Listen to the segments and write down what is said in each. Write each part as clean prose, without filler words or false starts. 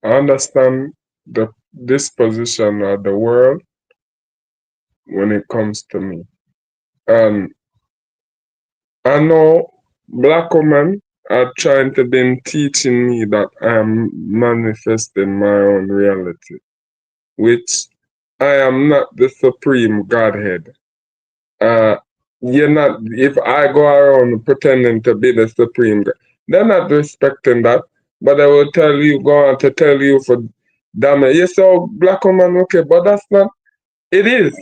I understand the disposition of the world when it comes to me. And I know black women are trying to been teaching me that I am manifesting my own reality, which I am not the supreme Godhead. Uh, you're not, if I go around pretending to be the supreme God, they're not respecting that, but I will tell you, go on to tell you for damn it. Yes, so black woman, okay, but that's not, it is.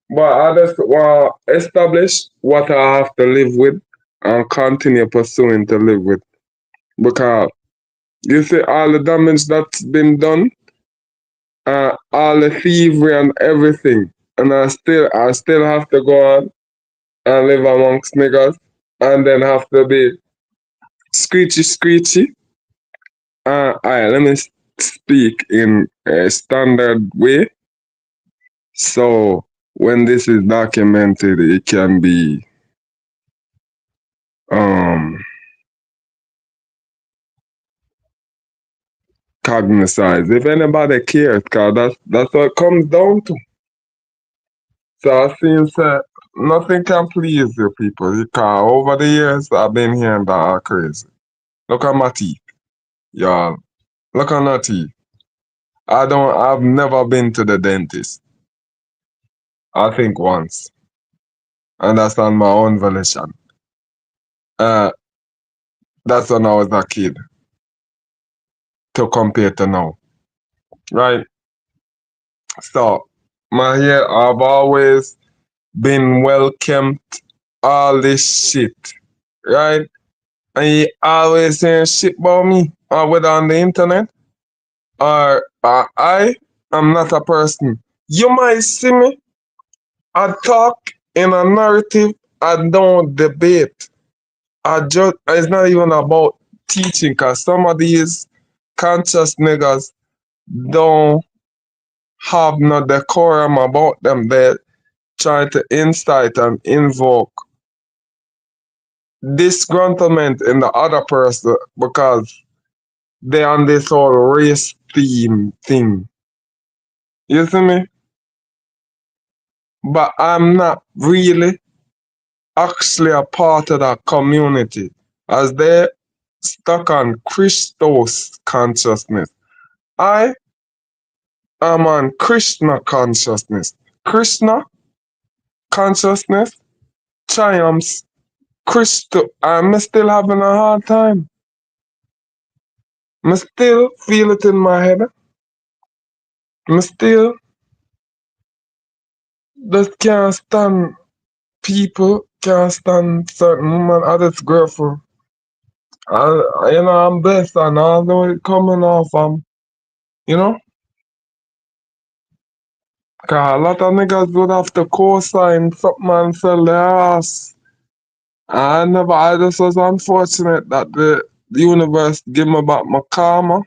But I just want to establish what I have to live with and continue pursuing to live with. Because you see all the damage that's been done, all the thievery and everything, and I still have to go on and live amongst niggas, and then have to be screechy screechy. Alright, let me speak in a standard way. So when this is documented, it can be um cognized. If anybody cares, cause that's what it comes down to. So I seen say nothing can please you people. Because over the years I've been hearing that are crazy. Look at my teeth, y'all. Look at my teeth. I've never been to the dentist. I think once. And that's on my own volition. Uh that's when I was a kid to compare to now. Right? So my hair I've always been welcomed all this shit. Right? And you always saying shit about me, or whether on the internet, or I am not a person. You might see me, I talk in a narrative, I don't debate. It's not even about teaching, because some of these conscious niggas don't have no decorum about them. They try to incite and invoke disgruntlement in the other person because they on this whole race theme thing. You see me? But I'm not really actually a part of that community as they stuck on Christos consciousness. I am on Krishna consciousness. Krishna consciousness triumphs Christo. I'm still having a hard time. I still feel it in my head. I still just can't stand people, can't stand certain women, others girlfriend. I'm blessed and although it coming off, you know, cause a lot of niggas would have to co-sign something and sell their ass. I just was unfortunate that the universe give me back my karma.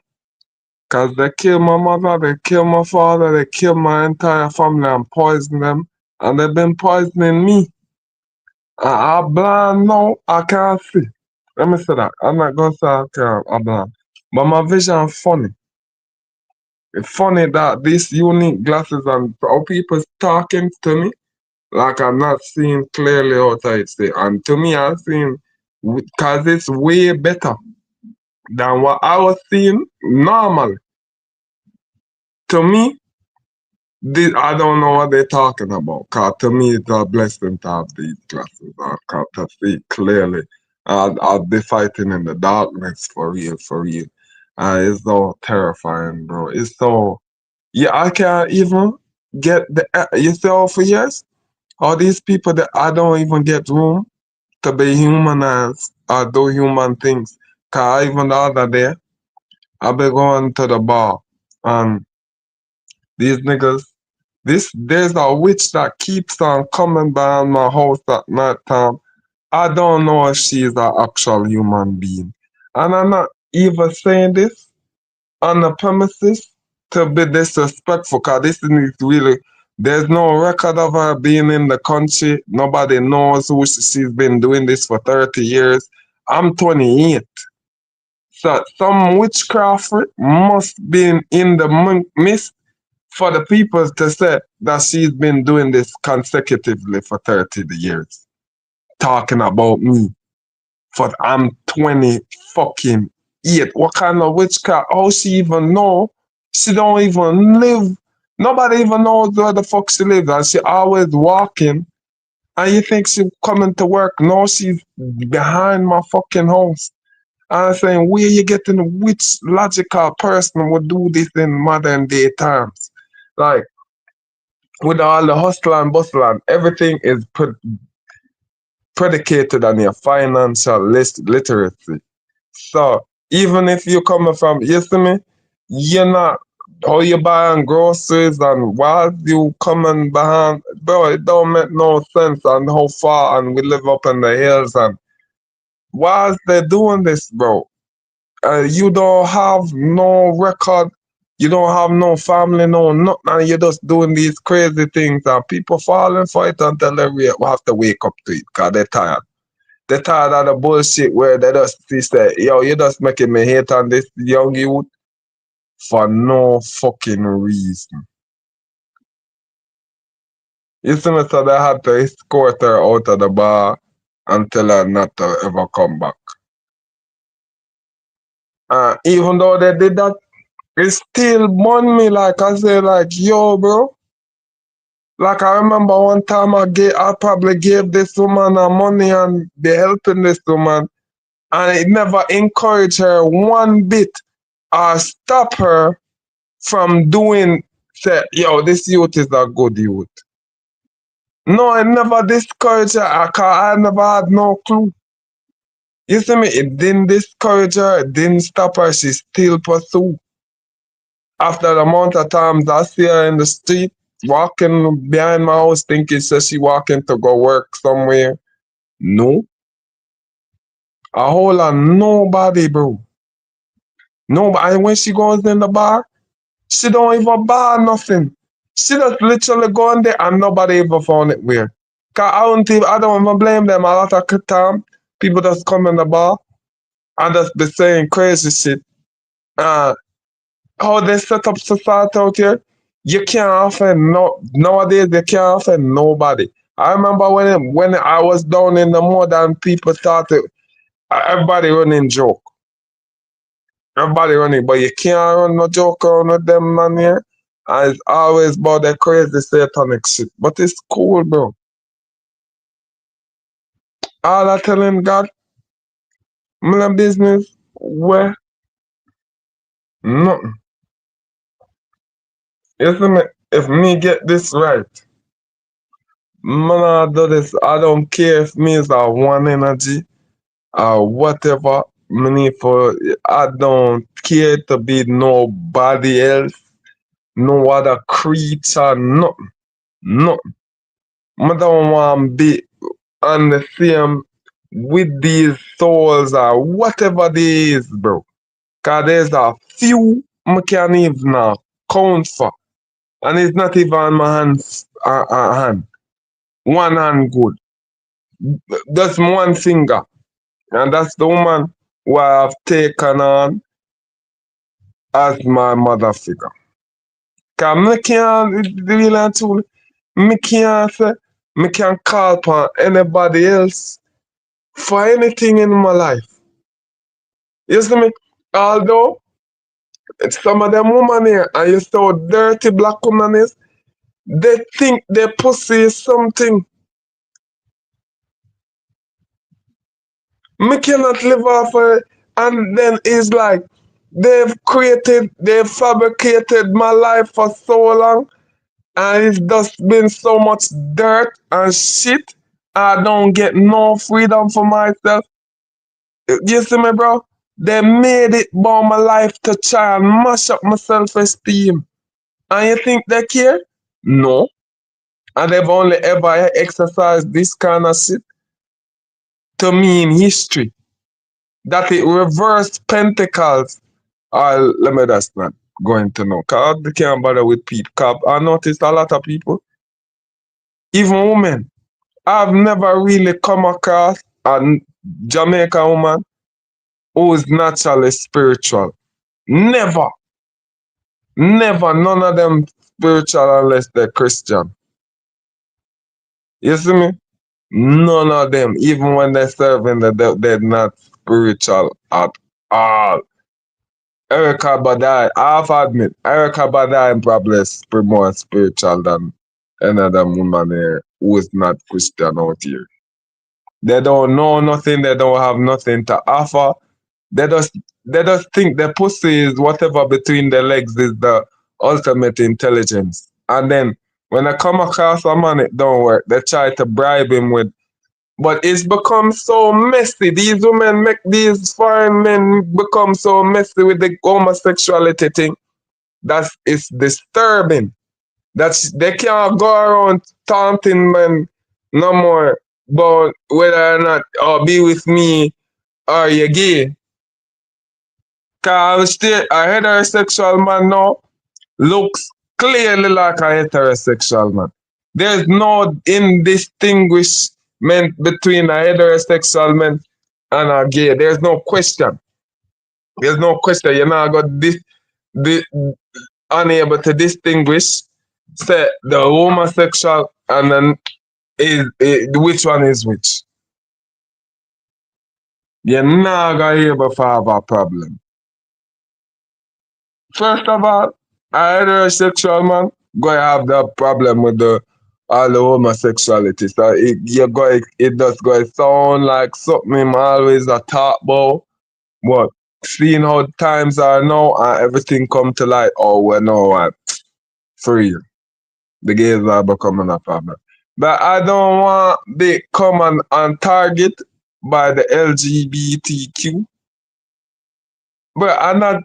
Cause they killed my mother, they killed my father, they killed my entire family and poisoned them. And they've been poisoning me. I blind now, I can't see. Let me say that. I'm not gonna say I'm blind. But my vision funny. It's funny that these unique glasses and how people talking to me like I'm not seeing clearly outside say. And to me, I'm seeing because it's way better than what I was seeing normally. To me, I don't know what they're talking about. Cause to me, it's a blessing to have these glasses on. Cause to see clearly, I'll be fighting in the darkness for real, for real. It's so terrifying, bro. It's so yeah. I can't even get the you see how for years all these people that I don't even get room to be humanized or do human things. Cause even the other day I be going to the bar and these niggas there's a witch that keeps on coming by my house at night time. I don't know if she's an actual human being. And I'm not even saying this on the premises to be disrespectful, because this is really, there's no record of her being in the country. Nobody knows who she's been doing this for 30 years. I'm 28. So some witchcraft must be in the midst for the people to say that she's been doing this consecutively for 30 years. Talking about me. For I'm 20 fucking 8. What kind of witchcraft? How she even know? She don't even live. Nobody even knows where the fuck she lives. And she always walking. And you think she coming to work? No, she's behind my fucking house. And I'm saying, where you getting which logical person would do this in modern day times? Like, with all the hustle and bustle and everything is predicated on your financial literacy. So even if you coming from, you see me, you're not how you buying groceries and while you coming behind, bro, it don't make no sense and how far and we live up in the hills and why is they doing this, bro? You don't have no record, you don't have no family, no nothing, and you're just doing these crazy things and people falling for it until they have to wake up to it because they're tired. They're tired of the bullshit where they just say, yo, you're just making me hate on this young youth for no fucking reason. You see me, so they had to escort her out of the bar and tell her not to ever come back. Even though they did that, it still burn me. Like I say, like, yo, bro. Like I remember one time I probably gave this woman money and be helping this woman, and it never encouraged her one bit or stop her from doing. Say, yo, this youth is a good youth. No, it never discouraged her. I never had no clue. You see me? It didn't discourage her. It didn't stop her. She still pursue. After the amount of times I see her in the street walking behind my house thinking she walking to go work somewhere. No. A whole lot nobody, bro. Nobody. And when she goes in the bar, she don't even bar nothing. She just literally go in there and nobody ever found it weird. Cause I don't even blame them. A lot of time people just come in the bar and just be saying crazy shit. Uh, how they set up society out here, you can't offend nowadays you can't offend nobody. I remember when I was down in the mud and people started everybody running joke. Everybody running, but you can't run no joke around with them man here. And it's always about that crazy satanic shit. But it's cool, bro. All I telling God, my business, where nothing. You see me? If me get this right, man, I do this. I don't care if me is a one energy or whatever. Me need for. I don't care to be nobody else, no other creature, nothing, nothing. I don't want to be on the same with these souls or whatever they is, bro. Cause there's a few I can't even count for. And it's not even on my hand. One hand good. Just one finger. And that's the woman who I have taken on as my mother figure. Cause me can't really and truly, me can't say, me can't call upon anybody else for anything in my life. You see me? Although some of them women here, and you saw dirty black women is, they think their pussy is something. Me cannot live off of it. And then it's like they've fabricated my life for so long, and it's just been so much dirt and shit. I don't get no freedom for myself. You see me, bro? They made it about my life to try and mash up my self esteem. And you think they care? No. And they've only ever exercised this kind of shit to me in history. That it reversed Pentecost. Let me just not going to know. Cause I can't bother with people. Cause I noticed a lot of people, even women. I've never really come across a Jamaican woman who is naturally spiritual. Never, never, none of them spiritual unless they're Christian. You see me? None of them, even when they're serving the devil, they're not spiritual at all. Erica Badai, I have to admit, Erica Badai probably is more spiritual than another woman here who is not Christian out here. They don't know nothing, they don't have nothing to offer. They just they just think the pussy is whatever between their legs is the ultimate intelligence. And then when they come across a man, it don't work. They try to bribe him with, but it's become so messy. These women make these foreign men become so messy with the homosexuality thing. That is disturbing. That's they can't go around taunting men no more about whether or not or be with me or you gay. Cause a heterosexual man now looks clearly like a heterosexual man. There's no indistinguishment between a heterosexual man and a gay. There's no question. There's no question. You're not got this unable to distinguish say the homosexual and then is which one is which. You're not gonna able to have a problem. First of all, a heterosexual man gonna have that problem with the all the homosexuality. So it does go sound like something him always a talk about. But seeing how times are now and everything come to light, oh well now what free. The gays are becoming a problem. But I don't want they come on target by the LGBTQ. But I'm not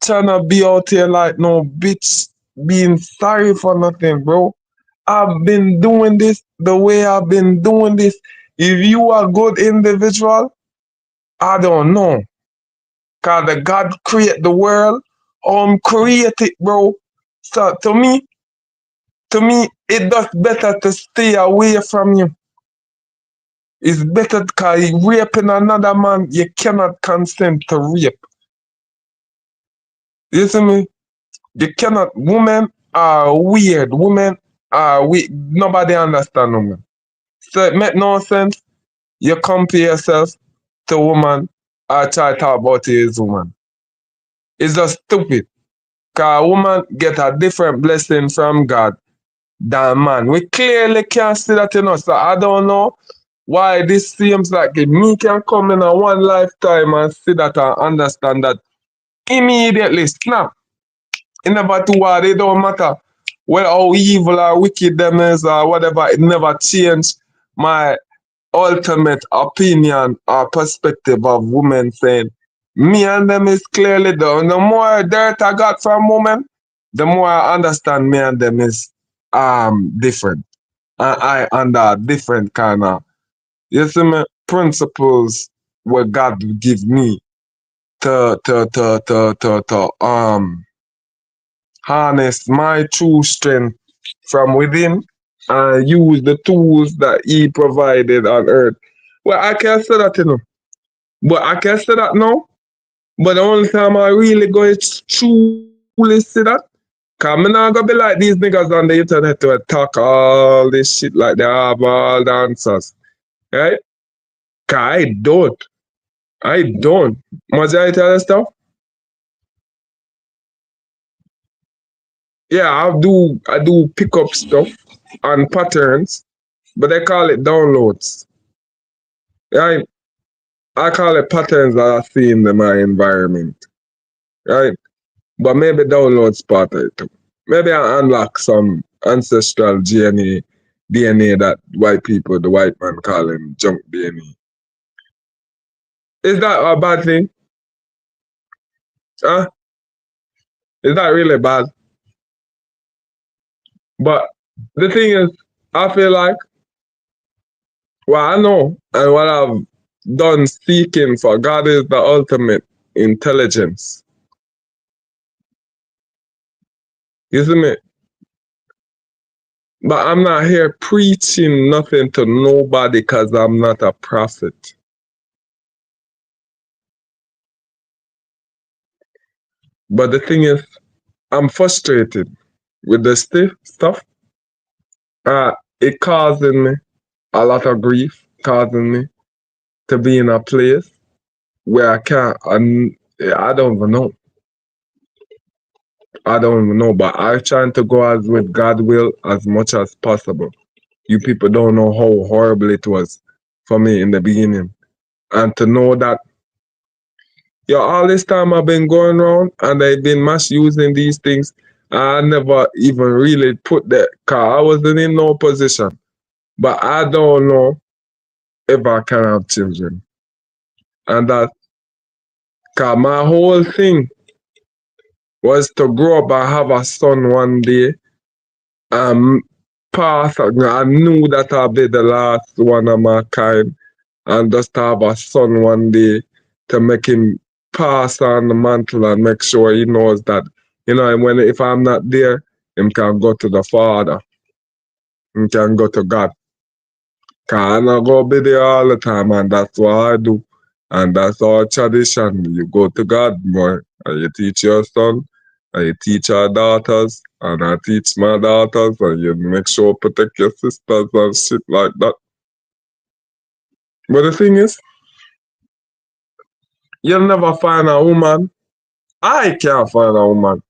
trying to be out here like no bitch being sorry for nothing, bro. I've been doing this the way I've been doing this. If you are a good individual, I don't know. Cause the God create the world, create it, bro. So to me, it does better to stay away from you. It's better because raping another man, you cannot consent to rape. You see me? You cannot. Women are weird. Women are weird. Nobody understand women. So it make no sense. You compare yourself to woman or try to talk about you as woman. It's just stupid. Because a woman get a different blessing from God than man. We clearly can't see that in us. So I don't know why this seems like me can come in a one lifetime and see that and understand that immediately snap. It never do what it don't matter. Well, how evil or wicked them is or whatever, it never changed my ultimate opinion or perspective of women saying me and them is clearly done. The more dirt I got from women, the more I understand me and them is different. And I under a different kind of you see me principles what God give me to harness my true strength from within and use the tools that He provided on earth. Well, I can say that, But I can say that now. But the only time I really go to truly see that, because I'm not going to be like these niggas on the internet to talk all this shit like they have all the answers. Right? Because I don't. I don't. Majority of the stuff, yeah, I do pick up stuff and patterns, but they call it downloads. Right? I call it patterns that I see in my environment. Right? But maybe downloads part of it too. Maybe I unlock some ancestral DNA that white people, the white man call him junk DNA. Is that a bad thing? Huh? Is that really bad? But the thing is, I feel like what I know and what I've done seeking for God is the ultimate intelligence. You see me? But I'm not here preaching nothing to nobody because I'm not a prophet. But the thing is, I'm frustrated with the stuff. Uh, it causing me a lot of grief, causing me to be in a place where I don't even know. I don't even know, but I'm trying to go as with God will as much as possible. You people don't know how horrible it was for me in the beginning. And to know that, yo, all this time I've been going around and they've been misusing these things, I never even really put that, cause I wasn't in no position. But I don't know if I can have children. And that, cause my whole thing was to grow up and have a son one day. Um, pass. I knew that I'd be the last one of my kind, and just to have a son one day to make him pass on the mantle and make sure he knows that, when if I'm not there, him can go to the Father, him can go to God. Cause I'm not gonna be there all the time, and that's what I do. And that's our tradition. You go to God, boy, and you teach your son, and you teach our daughters, and I teach my daughters, and you make sure protect your sisters and shit like that. But the thing is, you'll never find a woman. I can't find a woman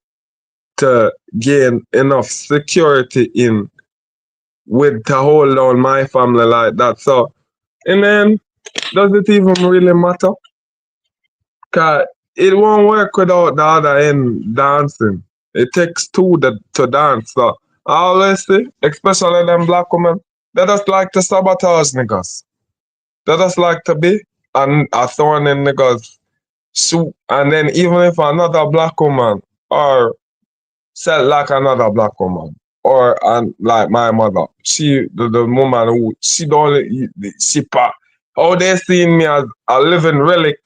to gain enough security in with to hold down my family like that. So, and then, does it even really matter? Cause it won't work without the other end dancing. It takes two to dance. So I always say, especially them black women, they just like to sabotage niggas. They just like to be a thorn in niggas' shoe. And then even if another black woman or said like another black woman or like my mother, the woman who she don't she pa, how they see me as a living relic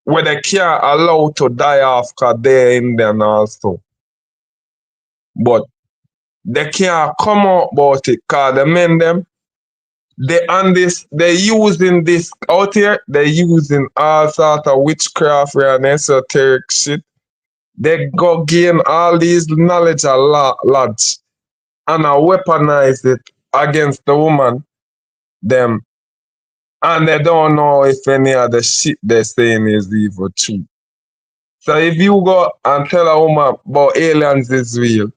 where they can't allow to die off because they're Indian also. But they can't come out about it because the men them, they using this out here, they using all sort of witchcraft and esoteric shit. They go gain all these knowledge a lads and I weaponize it against the woman, them, and they don't know if any of the shit they're saying is even true. So if you go and tell a woman about aliens is real,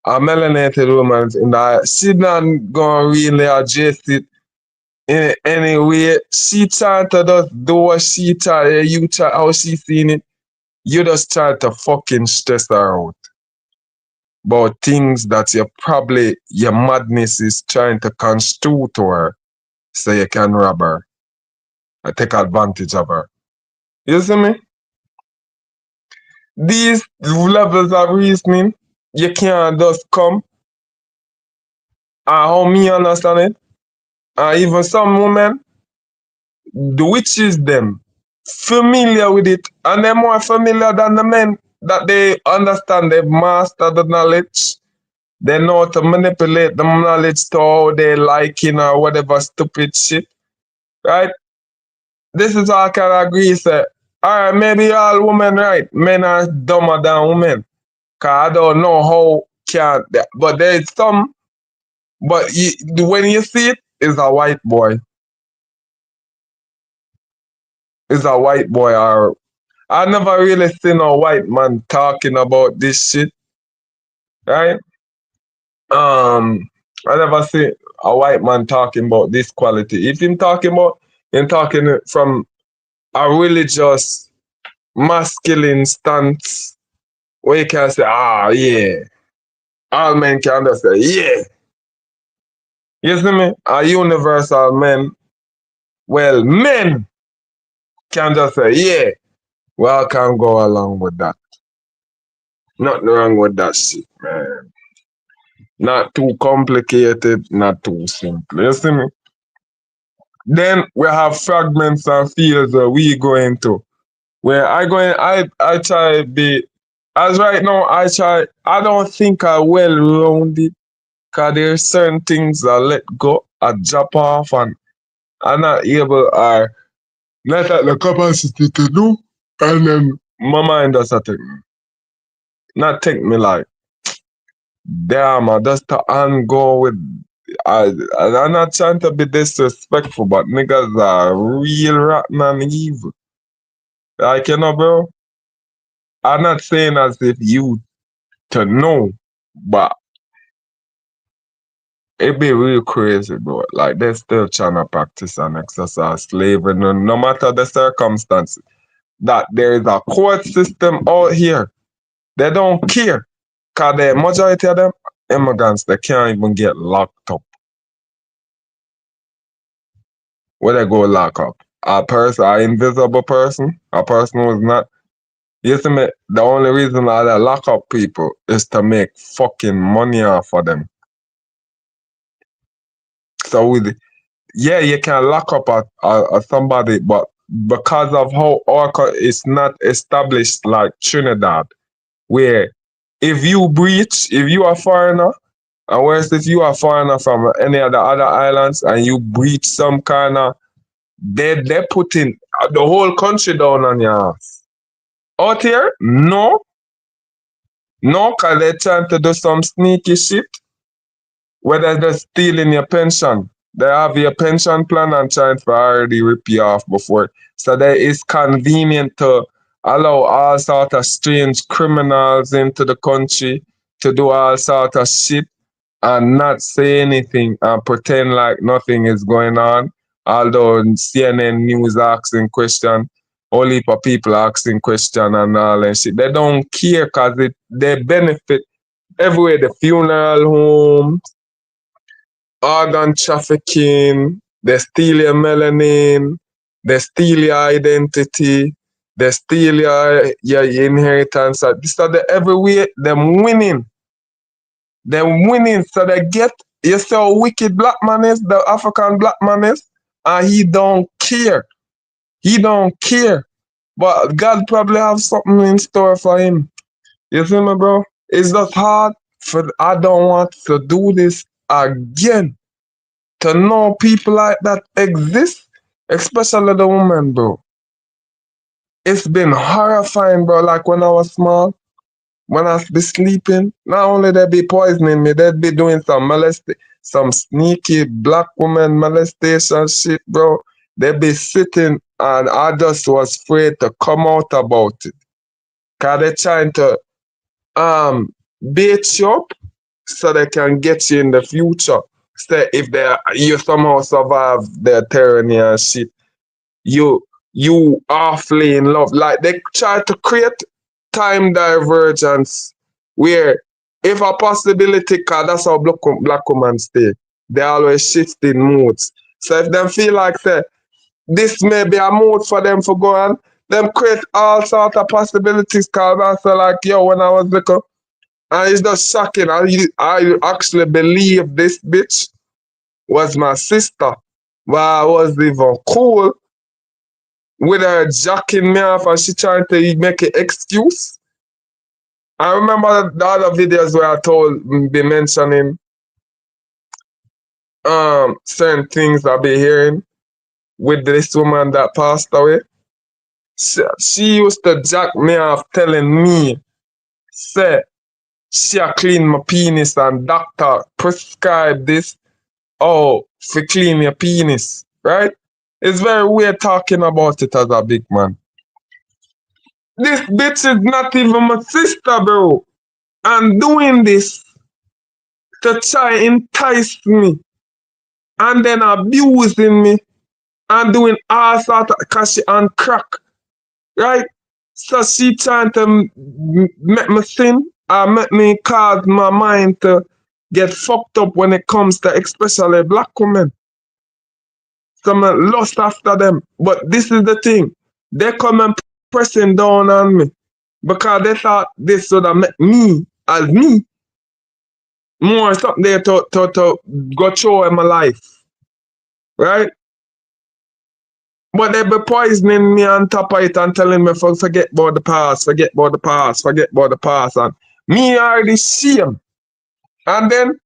a melanated woman in the she not gonna really address it in any way. She trying to just do what she try, you try how she seen it. You just try to fucking stress her out about things that your madness is trying to construe to her so you can rob her and take advantage of her. You see me? These levels of reasoning, you can't just come. And how me understand it, and even some women, the witches them, familiar with it, and they're more familiar than the men that they understand, they've mastered the knowledge. They know how to manipulate the knowledge to how they liking or whatever stupid shit. Right? This is how I can agree, say, alright, maybe all women right. Men are dumber than women. Cause I don't know how can but there's some, but when you see it, it's a white boy. It's a white boy or I never really seen a white man talking about this shit, right? I never see a white man talking about this quality. If him talking it from a religious masculine stance where you can say, yeah. All men can just say, yeah. You see me? A universal men. Well, men can just say, yeah. Well, I can go along with that. Nothing wrong with that shit, man. Not too complicated, not too simple. You see me? Then we have fragments and fields that we go into. Where I try be, as right now, I don't think I well rounded because there's certain things I let go, I drop off and I'm not able or not at the capacity to do. And then my mind does a thing. Not take me like, damn, I just to and go with. I'm not trying to be disrespectful, but niggas are real rotten and evil. Like, you know, bro, I'm not saying as if you to know, but it be real crazy, bro. Like, they're still trying to practice and exercise slavery, no matter the circumstances. That there is a court system out here. They don't care. Because the majority of them immigrants, they can't even get locked up. Where they go lock up? A person, an invisible person, a person who's not. You see me? The only reason why they lock up people is to make fucking money off of them. So with yeah, you can lock up somebody, but because of how Orca is not established like Trinidad, where if you breach, if you are foreigner, and whereas if you are foreigner from any of the other islands and you breach some kind of, they putting the whole country down on your ass. Out here, no, no, cause they're trying to do some sneaky shit where they're just stealing your pension. They have your pension plan and trying to already rip you off before. So that it's convenient to allow all sort of strange criminals into the country to do all sort of shit and not say anything and pretend like nothing is going on. Although CNN news asking question, all heap of people asking question and all and shit. They don't care because they benefit everywhere. The funeral home, organ trafficking, they steal your melanin, they steal your identity, they steal your inheritance. This are the everywhere, them winning. They're winning, so they get, you see how wicked black man is, the African black man is, and he don't care. He don't care. But God probably have something in store for him. You see me, bro? It's just hard for I don't want to do this again. To know people like that exist, especially the woman, bro. It's been horrifying, bro. Like when I was small, when I be sleeping, not only they be poisoning me, they'd be doing some sneaky black woman molestation shit, bro. They be sitting and I just was afraid to come out about it. Cause they trying to bait you up so they can get you in the future. Say if you somehow survive their tyranny and shit, you awfully in love. Like they try to create time divergence where if a possibility, cause that's how black women stay. They always shift in moods. So if them feel like say this may be a mood for them for go on, them create all sort of possibilities. Cause I say like yo, when I was little, and it's just shocking. I actually believe this bitch was my sister. But I was even cool with her jacking me off and she trying to make an excuse. I remember the other videos where I be mentioning certain things I be hearing with this woman that passed away. She used to jack me off telling me, say, she a clean my penis and doctor prescribe this, oh, for clean your penis, right? It's very weird talking about it as a big man. This bitch is not even my sister, bro. And doing this to try entice me and then abusing me and doing all sort of cause she on crack, right? So she trying to make me sin or make me cause my mind to get fucked up when it comes to especially black women. Some lust after them. But this is the thing. They come and pressing down on me because they thought this would have make me as me more something there to go through in my life. Right? But they be poisoning me on top of it and telling me forget about the past, forget about the past, forget about the past. And me already shame. And then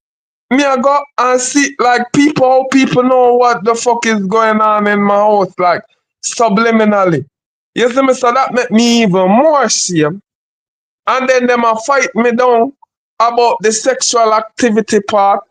me I go and see like people know what the fuck is going on in my house, like subliminally. You see me? So that make me even more shame. And then them a fight me down about the sexual activity part.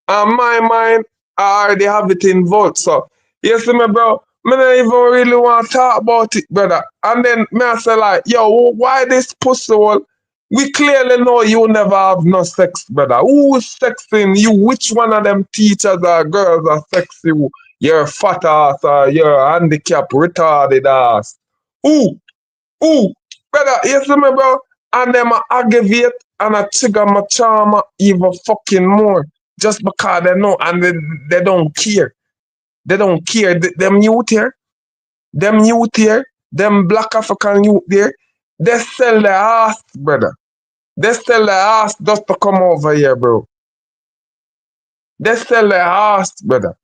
And my mind, I already have it involved. So, you see me, bro? Me don't even really want to talk about it, brother. And then me I say like, yo, why this pussy hole? We clearly know you never have no sex, brother. Who is sexing you? Which one of them teachers or girls are sex you? You're fat ass or you're handicapped, retarded ass. Who? Who? Brother, you see me, bro? And them a aggravate and a trigger my charmer even fucking more. Just because they know and they don't care. They don't care. Them youth here, them black African youth there, they sell their ass, brother. They sell their ass just to come over here, bro. They sell their ass, brother.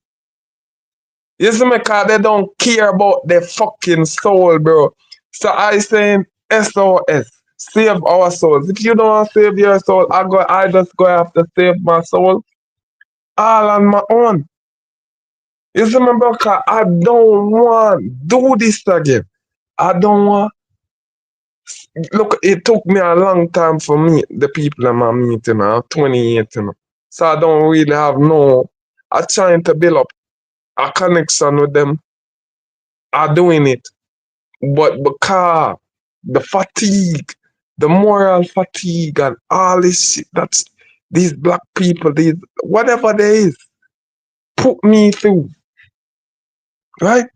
You see me, cause they don't care about their fucking soul, bro. So I saying SOS, save our souls. If you don't want to save your soul, I just go have to save my soul all on my own. You see me, bro, cause I don't want do this again. I don't want. Look, it took me a long time for me, the people I'm meeting. I'm 28, you know. So I don't really have no. I'm trying to build up a connection with them. I'm doing it. But because the fatigue, the moral fatigue, and all this shit that's these black people, these whatever there is, put me through, right?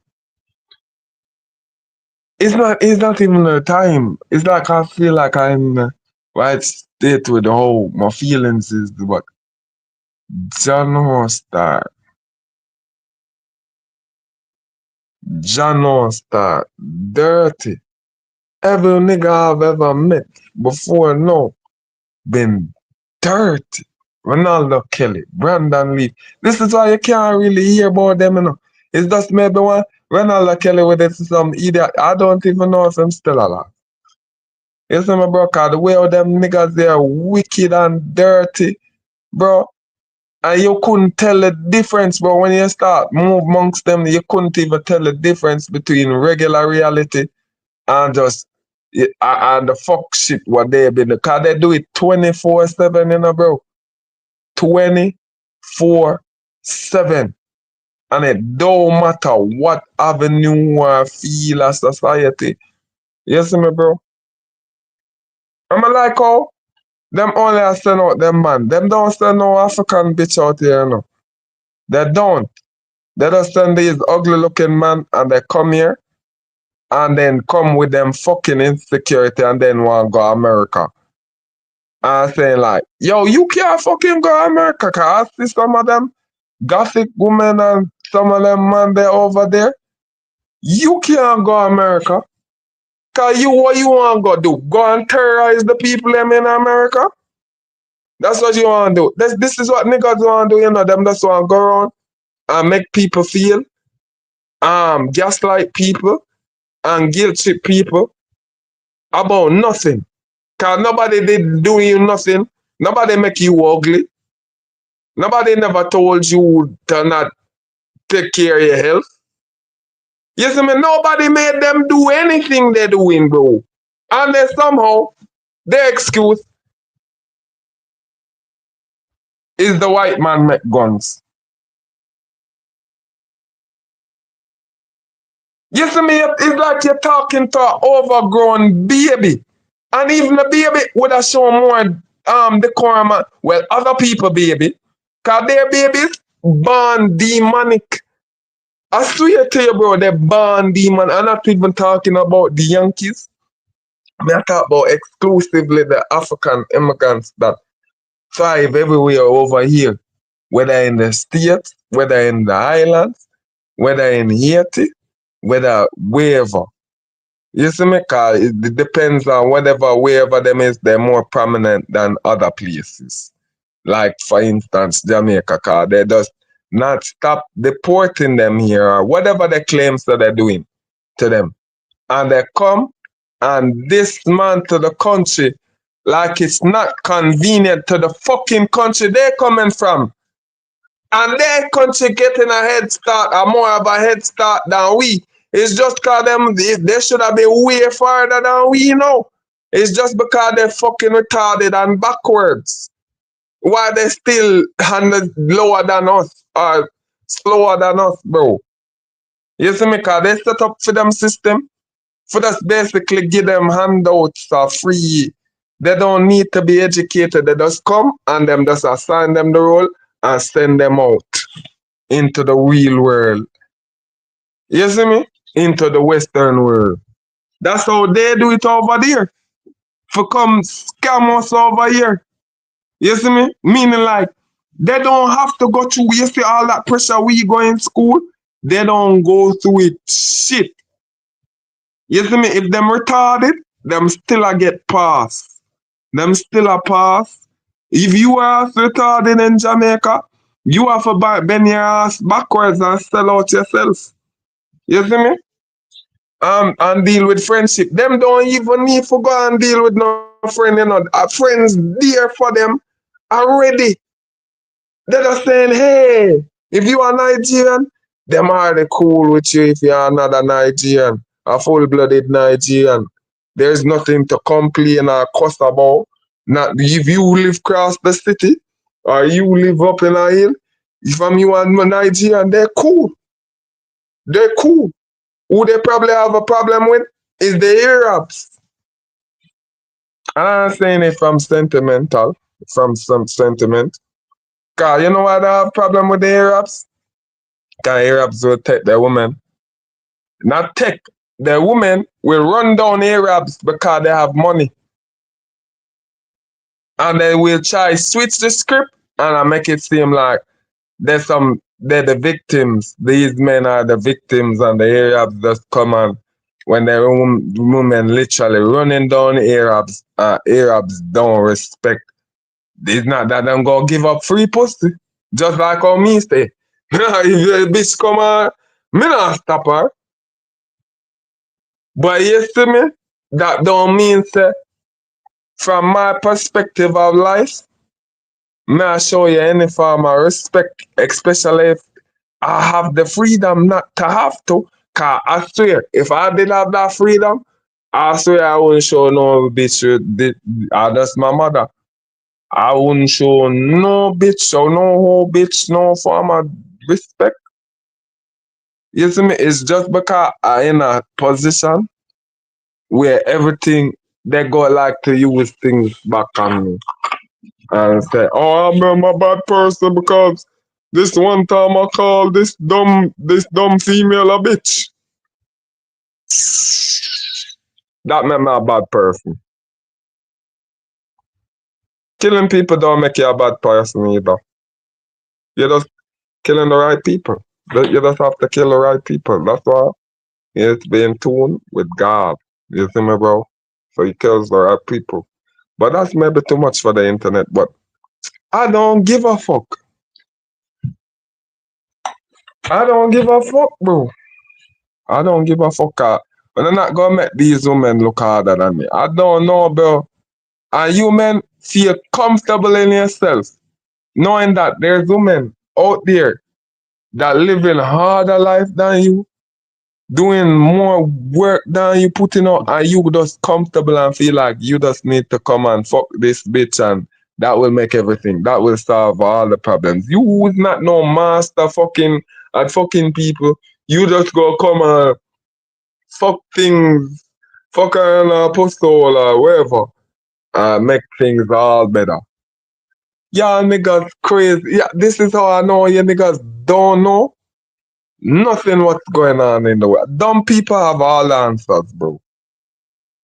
It's not even the time. It's like I feel like I'm in the right state with the whole my feelings is what John start. John start dirty. Every nigga I've ever met before now been dirty. Ronaldo Kelly, Brandon Lee. This is why you can't really hear about them, you know. It's just maybe one Ronaldo Kelly with it some idiot. I don't even know if I'm still alive. You see me, bro? Cause the way all them niggas they are wicked and dirty, bro. And you couldn't tell the difference, bro. When you start move amongst them, you couldn't even tell the difference between regular reality and just and the fuck shit what they been. Cause they do it 24/7, you know, bro. 24/7. And it don't matter what avenue or feel of society. You see me, bro? I'm like how them only send out them man. Them don't send no African bitch out here, you know. They don't. They just send these ugly looking man and they come here and then come with them fucking insecurity and then want to go America. And saying like, yo, you can't fucking go America. Cause I see some of them gothic women and some of them man they over there. You can't go America. Cause you what you want to go do? Go and terrorize the people them in America? That's what you want to do. This is what niggas want to do, you know. Them just want to go around and make people feel gaslight people and guilt trip people about nothing. Cause nobody did do you nothing. Nobody make you ugly. Nobody never told you to not take care of your health. You see me? Nobody made them do anything they're doing, bro. And then somehow their excuse is the white man make guns. You see me? It's like you're talking to an overgrown baby. And even the baby would have shown more decorum. Well, other people, baby. Because their babies born demonic. I swear to you, bro, they're born demon. I'm not even talking about the Yankees. I talk about exclusively the African immigrants that thrive everywhere over here, whether in the States, whether in the islands, whether in Haiti, whether wherever. You see me? Cause it depends on wherever them is, they're more prominent than other places. Like, for instance, Jamaica, cause they just not stop deporting them here or whatever the claims that they're doing to them. And they come and dismantle the country like it's not convenient to the fucking country they're coming from. And their country getting a head start, or more of a head start than we. It's just because them they should have been way farther than we know. It's just because they're fucking retarded and backwards. Why they still lower than us or slower than us, bro? You see me? Because they set up for them system for just basically give them handouts for free. They don't need to be educated. They just come and them just assign them the role and send them out into the real world. You see me? Into the Western world. That's how they do it over there. For come scam us over here. You see me? Meaning like they don't have to go through, you see all that pressure we go in school, they don't go through it shit. You see me? If them retarded, them still a get pass. Them still a pass. If you are retarded in Jamaica, you have to bend your ass backwards and sell out yourself. You see me? And deal with friendship. Them don't even need to go and deal with no friend, you know. Friends there for them already. They're just saying, hey, if you are Nigerian, them already cool with you if you're another Nigerian, a full-blooded Nigerian. There's nothing to complain or cuss about. Not if you live across the city or you live up in a hill, if you are Nigerian, they're cool. They're cool. Who they probably have a problem with is the Arabs. And I'm saying it from sentimental, from some sentiment. Cause you know why they have problem with the Arabs? Cause Arabs will take their women. Not take. The women will run down Arabs because they have money. And they will try switch the script and I make it seem like they're the victims. These men are the victims and the Arabs just come and when the women literally running down Arabs, Arabs don't respect. It's not that them go give up free pussy. Just like how me say. If a bitch come on, me not stop her. But you see me? That don't mean say, from my perspective of life, may I show you any form of respect, especially if I have the freedom not to have to. Cause I swear, if I did have that freedom, I swear I wouldn't show no bitch. That's my mother. I wouldn't show no bitch or no whole bitch no form of respect. You see me? It's just because I'm in a position where everything they go like to use things back on me and say, "Oh, I'm a bad person because this one time I called this dumb female a bitch." That made me a bad person. Killing people don't make you a bad person either. You're just killing the right people. You just have to kill the right people. That's why you need to be in tune with God. You see me, bro? So he kills the right people. But that's maybe too much for the internet. But I don't give a fuck. I don't give a fuck, bro. I don't give a fuck. When I'm not gonna make these women look harder than me. I don't know, bro. And you men feel comfortable in yourself, knowing that there's women out there that living harder life than you, doing more work than you putting out, and you just comfortable and feel like you just need to come and fuck this bitch and that will make everything. That will solve all the problems. You would not know master fucking at fucking people. You just go come and fuck things, fuck an apostle or whatever, make things all better. Y'all niggas crazy. Yeah, this is how I know you niggas don't know nothing what's going on in the world. Dumb people have all answers, bro.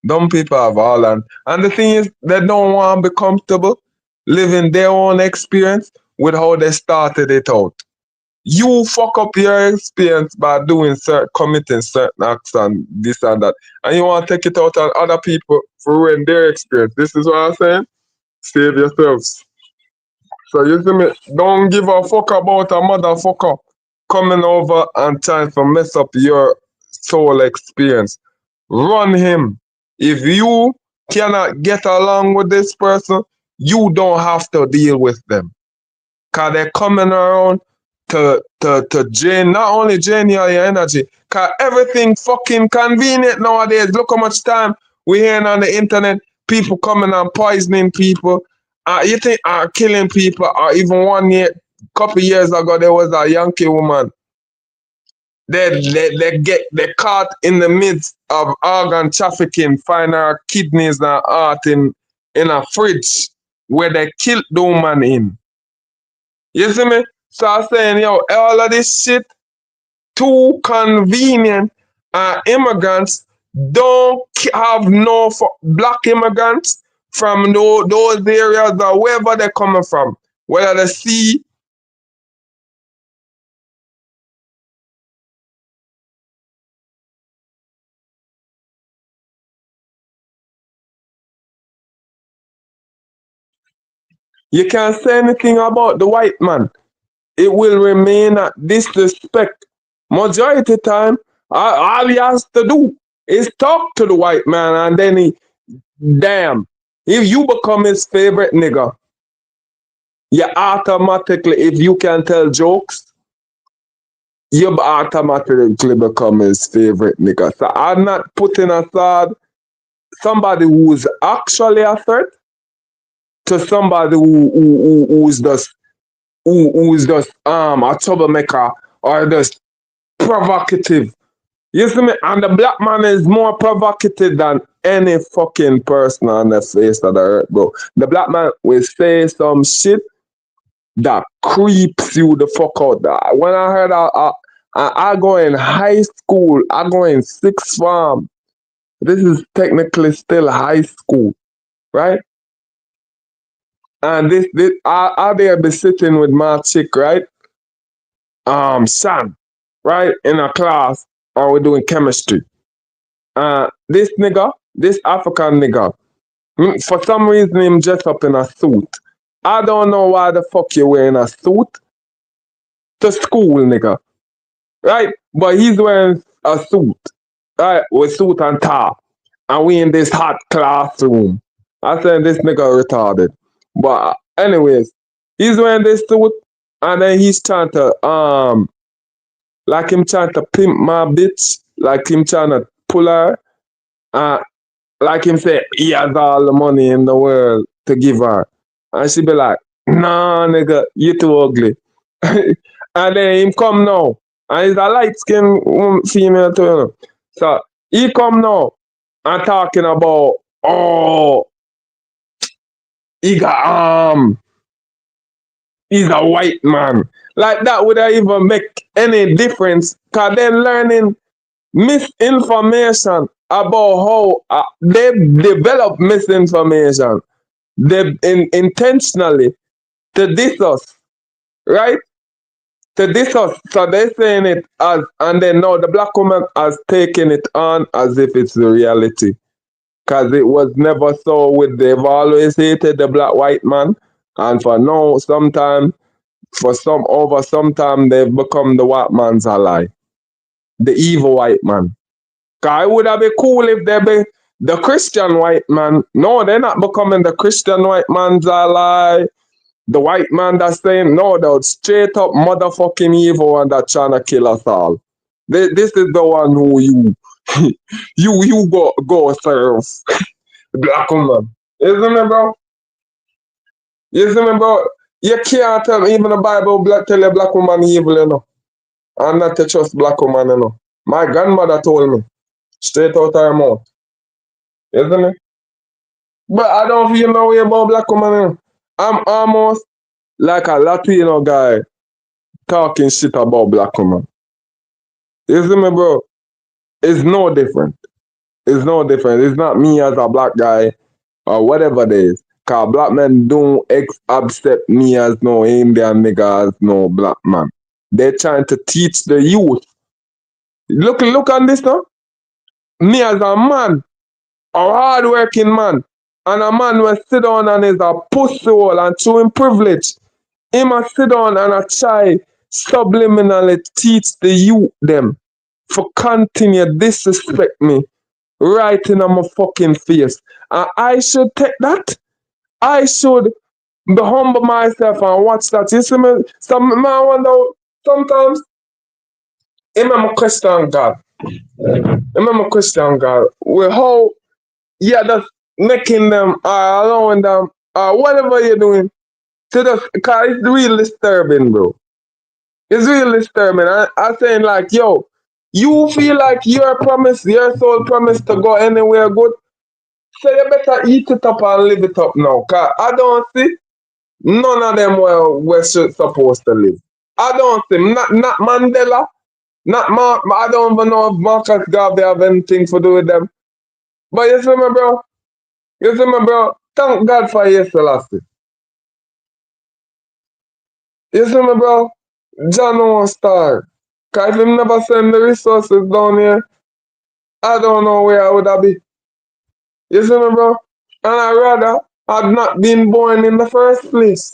Dumb people have all answers. And the thing is, they don't want to be comfortable living their own experience with how they started it out. You fuck up your experience by committing certain acts and this and that. And you want to take it out on other people for ruin their experience. This is what I'm saying. Save yourselves. So you see me, don't give a fuck about a motherfucker coming over and trying to mess up your soul experience. Run him. If you cannot get along with this person, you don't have to deal with them. Cause they're coming around to drain, not only drain your energy, cause everything fucking convenient nowadays. Look how much time we hearing on the internet. people coming and poisoning people. You think killing people, or even 1 year, couple years ago, there was a Yankee woman. They caught in the midst of organ trafficking, find her kidneys and heart in a fridge where they killed the woman in. You see me? So I'm saying, yo, all of this shit too convenient. Immigrants don't have no black immigrants from those areas or wherever they're coming from, whether the sea. You can't say anything about the white man. It will remain a disrespect. Majority time, all he has to do is talk to the white man, and then damn, if you become his favorite nigga, you automatically, if you can tell jokes, you automatically become his favorite nigga. So I'm not putting aside somebody who's actually a threat to somebody who's just a troublemaker or just provocative. You see me? And the black man is more provocative than any fucking person on the face of the earth, bro. The black man will say some shit that creeps you the fuck out. When I heard I go in high school, I go in sixth form. This is technically still high school, right? And this I there be sitting with my chick, right? Sam, right? In a class, or we're doing chemistry. This nigga, this African nigga, for some reason him dressed up in a suit. I don't know why the fuck you wearing a suit to school, nigga, right? But he's wearing a suit, right, with suit and tie, and we in this hot classroom. I said this nigga retarded, but anyways, he's wearing this suit, and then he's trying to like him trying to pimp my bitch, like him trying to pull her, uh, like him say he has all the money in the world to give her, and she be like, "Nah, nigga, you too ugly." And then him come now, and he's a light skinned female too. You know. So he come now and talking about, oh, he got he's a white man. Like that would even make any difference? Cause then learning misinformation about how they develop misinformation. They intentionally to diss us, right? To diss us. So they're saying it as, and then now the black woman has taken it on as if it's the reality. Because it was never so with, they've always hated the black white man. And for now, sometime, for some time, they've become the white man's ally. The evil white man. Cause it would have been cool if they be the Christian white man. No, they're not becoming the Christian white man's ally. The white man that's saying no, they're straight up motherfucking evil and that trying to kill us all. This is the one who you you go serve. Black woman. You see me, bro? You see me, bro? You can't tell even the Bible tell a black woman evil, you know. And not to trust black woman, you know. My grandmother told me. Straight out of her mouth. You see me? But I don't feel no way about black woman, you know. I'm almost like a Latino guy talking shit about black woman. You see me, bro? It's no different. It's no different. It's not me as a black guy or whatever it is. Cause black men don't accept me as no Indian nigga as no black man. They're trying to teach the youth. Look on this now. Me as a man, a hard-working man, and a man will sit down and is a pussy hole and showing privilege. He must sit down and a try subliminally teach the youth them for continue disrespect me right in my fucking face. And I should take that. I should be humble myself and watch that. You see me? Some man wonder sometimes. I'm a question God. I'm a question God. Well, how? Yeah, that's making them or allowing them or whatever you're doing to just because it's real disturbing, bro. It's real disturbing. I'm saying like, yo, you feel like your soul promised to go anywhere good. So you better eat it up and live it up now. Cause I don't see none of them were supposed to live. I don't see not Mandela, not Mark. I don't even know if Marcus Garvey have anything to do with them. But you see me, bro. You see me, bro. Thank God for you, Selassie. You see me, bro. John won't star. Cause if him never send the resources down here, I don't know where I would have been. You see me, bro? And I rather had not been born in the first place.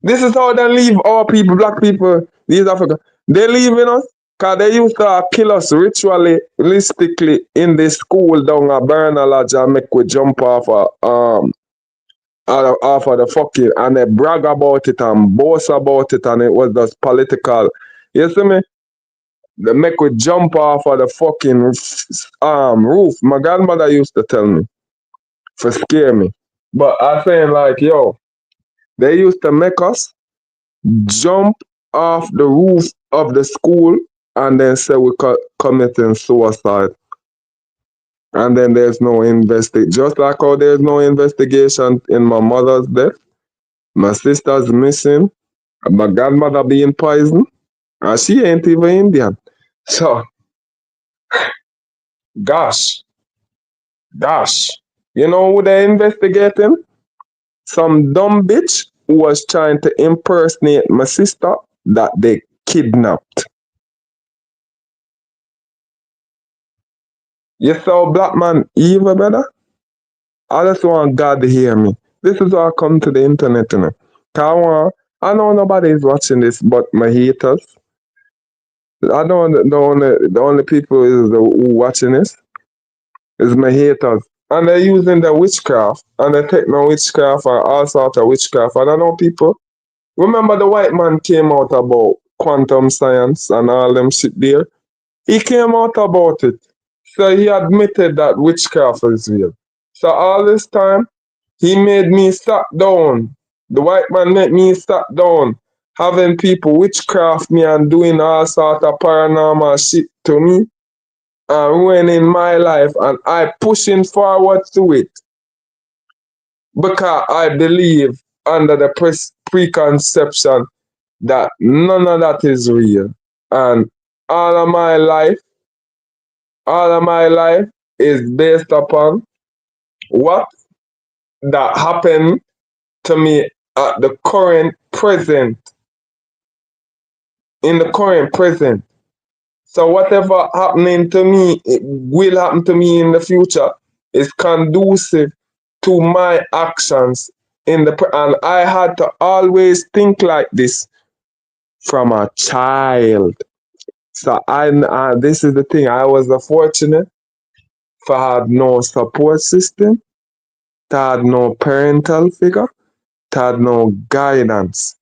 This is how they leave our people, black people, these Africa. They leaving us because they used to kill us ritualistically in the school down at Burner Lodge and make we jump off of the fucking and they brag about it and boast about it and it was just political. You see me? They make we jump off of the fucking roof. My grandmother used to tell me for scare me. But I saying like, yo, they used to make us jump off the roof of the school and then say we committing suicide. And then there's no investigation. Just like how there's no investigation in my mother's death, my sister's missing, my grandmother being poisoned, and she ain't even Indian. So, gosh, gosh. You know who they're investigating? Some dumb bitch who was trying to impersonate my sister that they kidnapped. You saw black man evil, brother? I just want God to hear me. This is why I come to the internet, you know. 'Cause I know nobody is watching this but my haters. I know the only people is who watching this is my haters. And they're using the witchcraft and they take no witchcraft or all sorts of witchcraft. And I know people. Remember the white man came out about quantum science and all them shit there? He came out about it. So he admitted that witchcraft is real. So all this time, he made me sat down. The white man made me sat down, having people witchcraft me and doing all sort of paranormal shit to me and ruining my life. And I pushing forward to it because I believe under the preconception that none of that is real. And all of my life, all of my life is based upon what that happened to me at the current present, in the current present. So whatever happening to me, it will happen to me in the future is conducive to my actions and I had to always think like this from a child. So this is the thing. I was fortunate for had no support system, to had no parental figure, to had no guidance,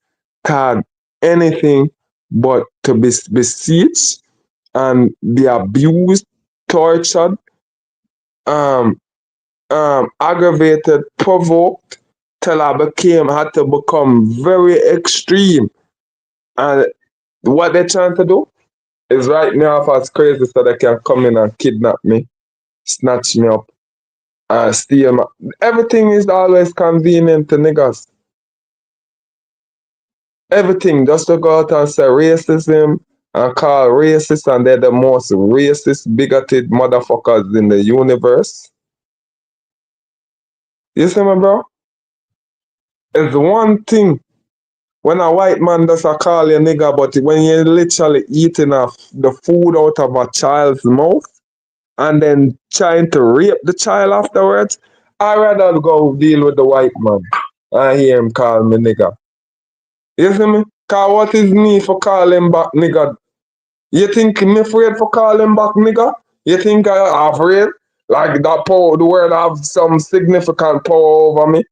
to had anything but to be besieged and be abused, tortured, um, aggravated, provoked, till I had to become very extreme. And what they're trying to do is write me off as crazy so they can come in and kidnap me, snatch me up, and steal my. Everything is always convenient to niggas. Everything just to go out and say racism and call racist and they're the most racist, bigoted motherfuckers in the universe. You see me, bro? It's one thing when a white man does a call you nigga, but when you're literally eating the food out of a child's mouth and then trying to rape the child afterwards, I'd rather go deal with the white man and hear him call me nigga. You see me? Cause what is me for calling back nigga? You think me afraid for calling back nigga? You think I'm afraid? Like that power, the word have some significant power over me?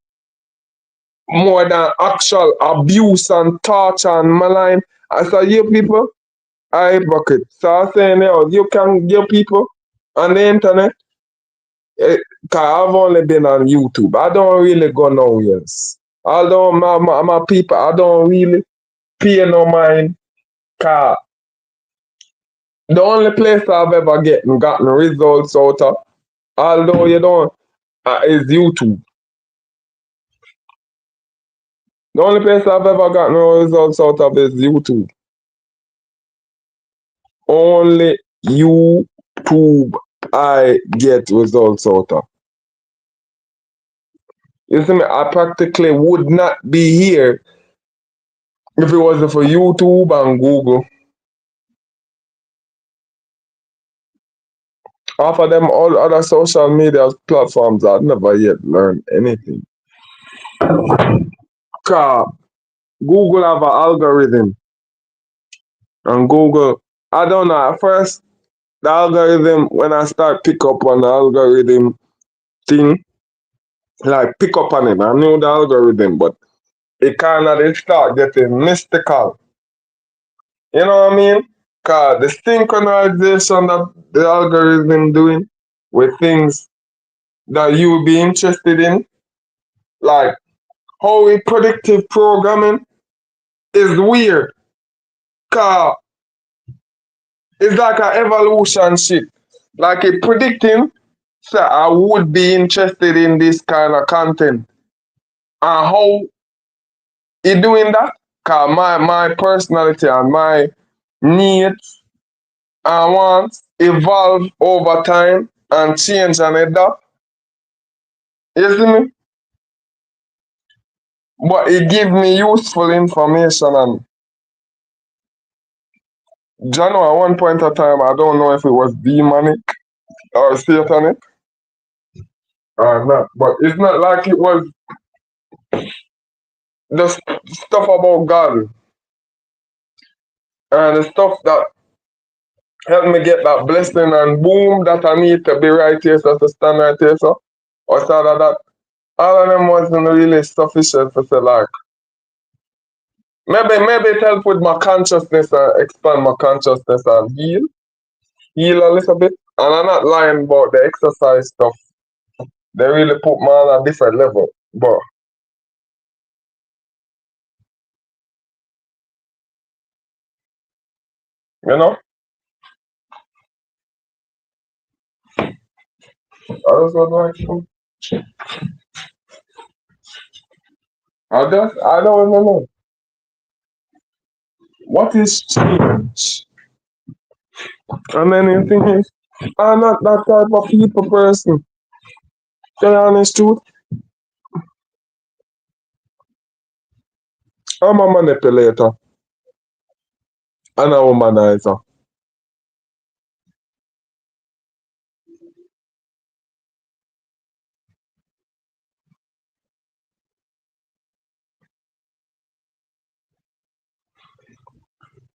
More than actual abuse and torture and malign. I say you people, I hypocrite. So I'm saying you can give people on the internet, cause I've only been on YouTube. I don't really go nowhere. Although my people, I don't really pay no mind. Cause the only place I've ever gotten results out of, although you don't, is YouTube. The only place I've ever gotten results out of is YouTube. Only YouTube I get results out of. You see me? I practically would not be here if it wasn't for YouTube and Google. Off of them all other social media platforms, I've never yet learned anything. Cause Google have an algorithm, and Google, I don't know. At first, the algorithm, when I start pick up on the algorithm thing, like pick up on it, I knew the algorithm, but it kind of they start getting mystical. You know what I mean? Cause the synchronization that the algorithm doing with things that you would be interested in, like how we predictive programming is weird. Cause it's like an evolution shit. Like it predicting, so I would be interested in this kind of content. And how it doing that? Cause my personality and my needs and wants evolve over time and change and adapt. You see me? But it give me useful information and Jano at one point of time I don't know if it was demonic or satanic or not. But it's not like it was the stuff about God and the stuff that helped me get that blessing and boom that I need to be right here so to stand right here so or sort of that. All of them wasn't really sufficient to say like maybe it helped with my consciousness and expand my consciousness and heal a little bit. And I'm not lying about the exercise stuff. They really put me on a different level. But you know, I just was like, I don't even know. What is change? And then you think I'm not that type of people person. To be honest truth, I'm a manipulator and a womanizer.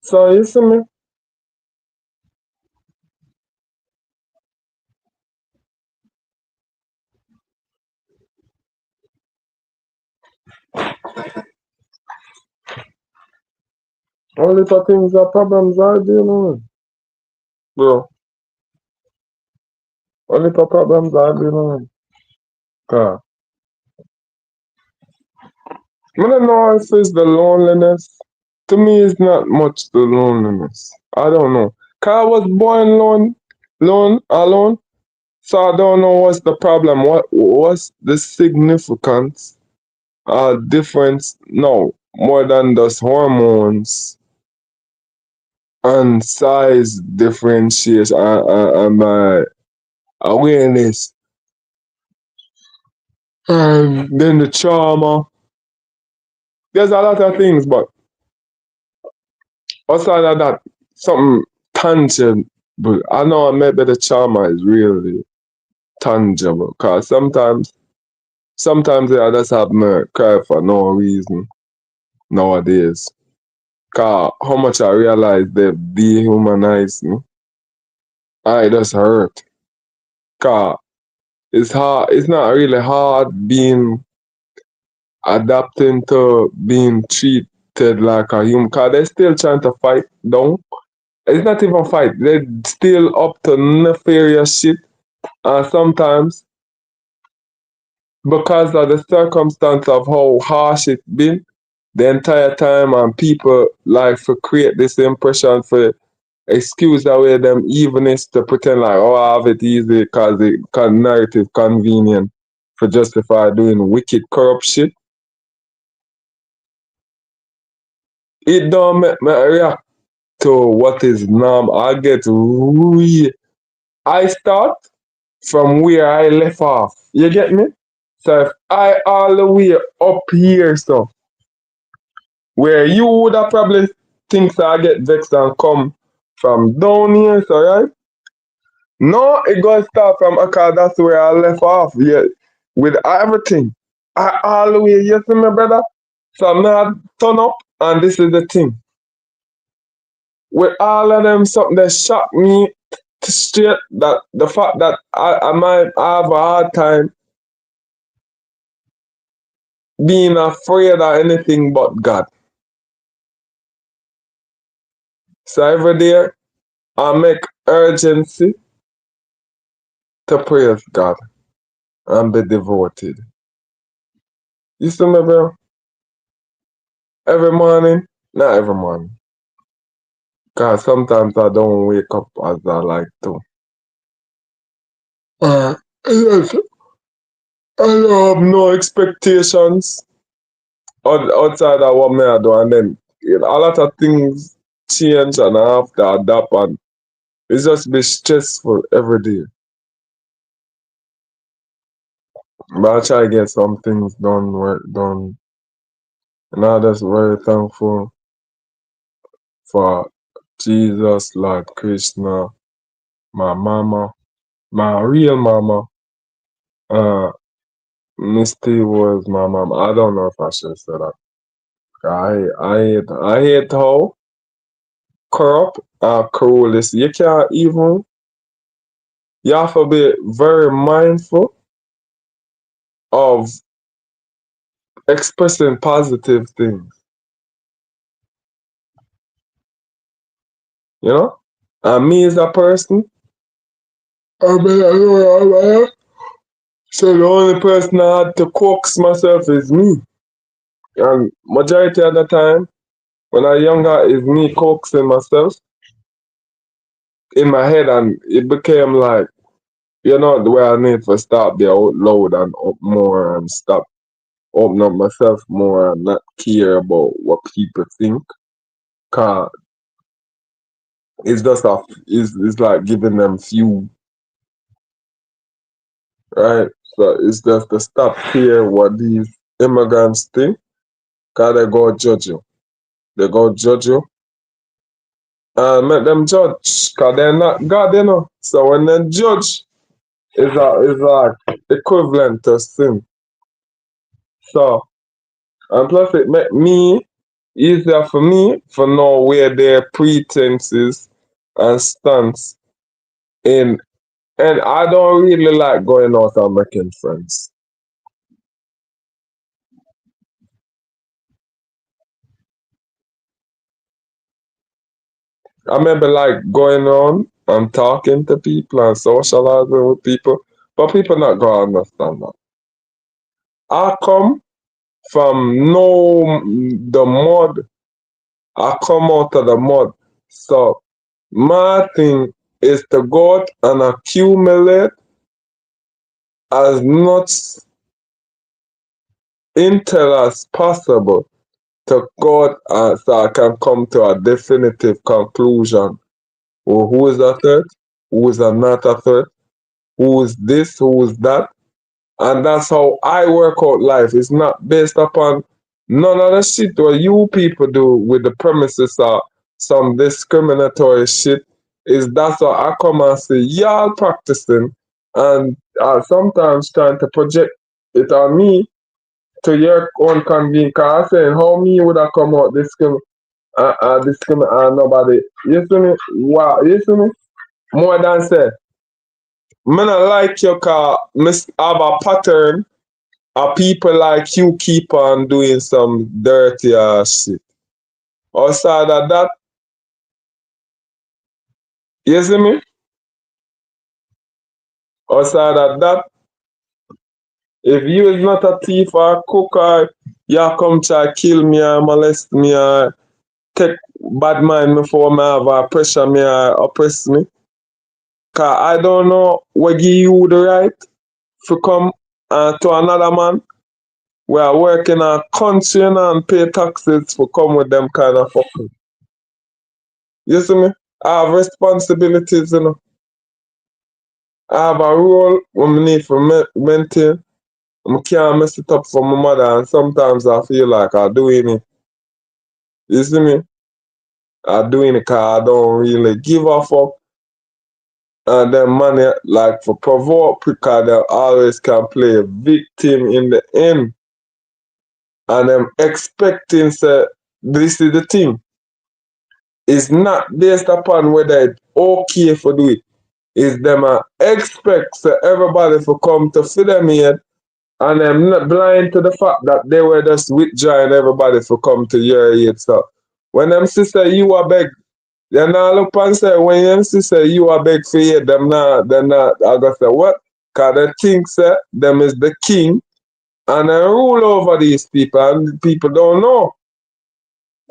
So you see me? All little things are problems I dealing with. Bro, all little problems I dealing with. Car. I don't know if it's the loneliness. To me, it's not much the loneliness. I don't know. Cause I was born alone. So I don't know what's the problem. What's the significance difference? No, more than just hormones and size differentiation and my awareness. And then the trauma. There's a lot of things, but outside of that, something tangible. I know maybe the trauma is really tangible. Cause sometimes I just have me cry for no reason nowadays. Cause how much I realize they've dehumanized me, I just hurt. Cause it's hard. It's not really hard being adapting to being treated like a human. Cause they're still trying to fight down. It's not even fight. They're still up to nefarious shit. And sometimes because of the circumstance of how harsh it been the entire time, and people like to create this impression for excuse away them evenness to pretend like, oh, I have it easy because the narrative convenient for justify doing wicked corrupt shit. It don't make me react to what is normal. I get real. I start from where I left off. You get me? So if I all the way up here, so where you would have probably think that I get vexed and come from down here, so right? No, it gotta start from okay, that's where I left off. Yeah, with everything. I all the way, you see me, brother? So I'm not turn up, and this is the thing. With all of them, something that shocked me to straight that the fact that I might have a hard time being afraid of anything but God. So every day I make urgency to praise God and be devoted. You see me, bro? Every morning, not every morning. Cause sometimes I don't wake up as I like to. Yes, I don't have no expectations outside of what me I do, and then a lot of things change, and I have to adapt, and it's just be stressful every day. But I try to get some things done, work done, and I'm just very thankful for Jesus, Lord Krishna, my mama, my real mama. Misty was my mama. I don't know if I should say that. I hate how corrupt and cruel this. You can't even. You have to be very mindful of expressing positive things. You know. And me as a person, I mean, so the only person I had to coax myself is me. And majority of the time, when I younger, is me coaxing myself in my head, and it became like, you know, the way I need to stop be out loud and up more and stop open up myself more and not care about what people think. Cause it's just it's like giving them fuel, right? So it's just to stop care what these immigrants think. Cause they go judge you. They go judge you and make them judge. Cause they're not God, you know. So when they judge, it's like equivalent to sin. So and plus it make me easier for me for know where their pretenses and stance in. And I don't really like going out and making friends. I remember like going on and talking to people and socializing with people, but people not gonna understand that. I come from no the mud. I come out of the mud. So my thing is to go out and accumulate as much intel as possible to God, so I can come to a definitive conclusion. Well, who is a threat? Who is not a threat? Who is this? Who is that? And that's how I work out life. It's not based upon none of the shit what you people do with the premises of some discriminatory shit. Is that's what I come and see y'all practicing, and sometimes trying to project it on me to your own convenience. Cause I saying how me would have come out discriminate nobody. You see me? Wow, you see me? More than say, me not like you cause have a pattern of people like you keep on doing some dirty ass shit. Outside of that, you see me? Outside of that, If you is not a thief or a cook or you come try kill me or molest me or take bad mind me for me have or pressure me or oppress me, cause I don't know what give you the right to come to another man. We are working in a country you know, and pay taxes for come with them kind of fucking. You see me? I have responsibilities, you know. I have a role when I need to maintain. I can't mess it up for my mother, and sometimes I feel like I'm doing it. You see me? I'm doing it because I don't really give a fuck. And then money, like for provoke, because they always can play a victim in the end. And them expecting, say, this is the thing. It's not based upon whether it's okay for do it. It's them expect so everybody to come to see them here and I'm not blind to the fact that they were just withdrawing everybody to come to your aid. So when them sister you are beg, they not look and say when them sister you are beg for aid, them not I gotta say what? Cause they think say them is the king and they rule over these people and people don't know.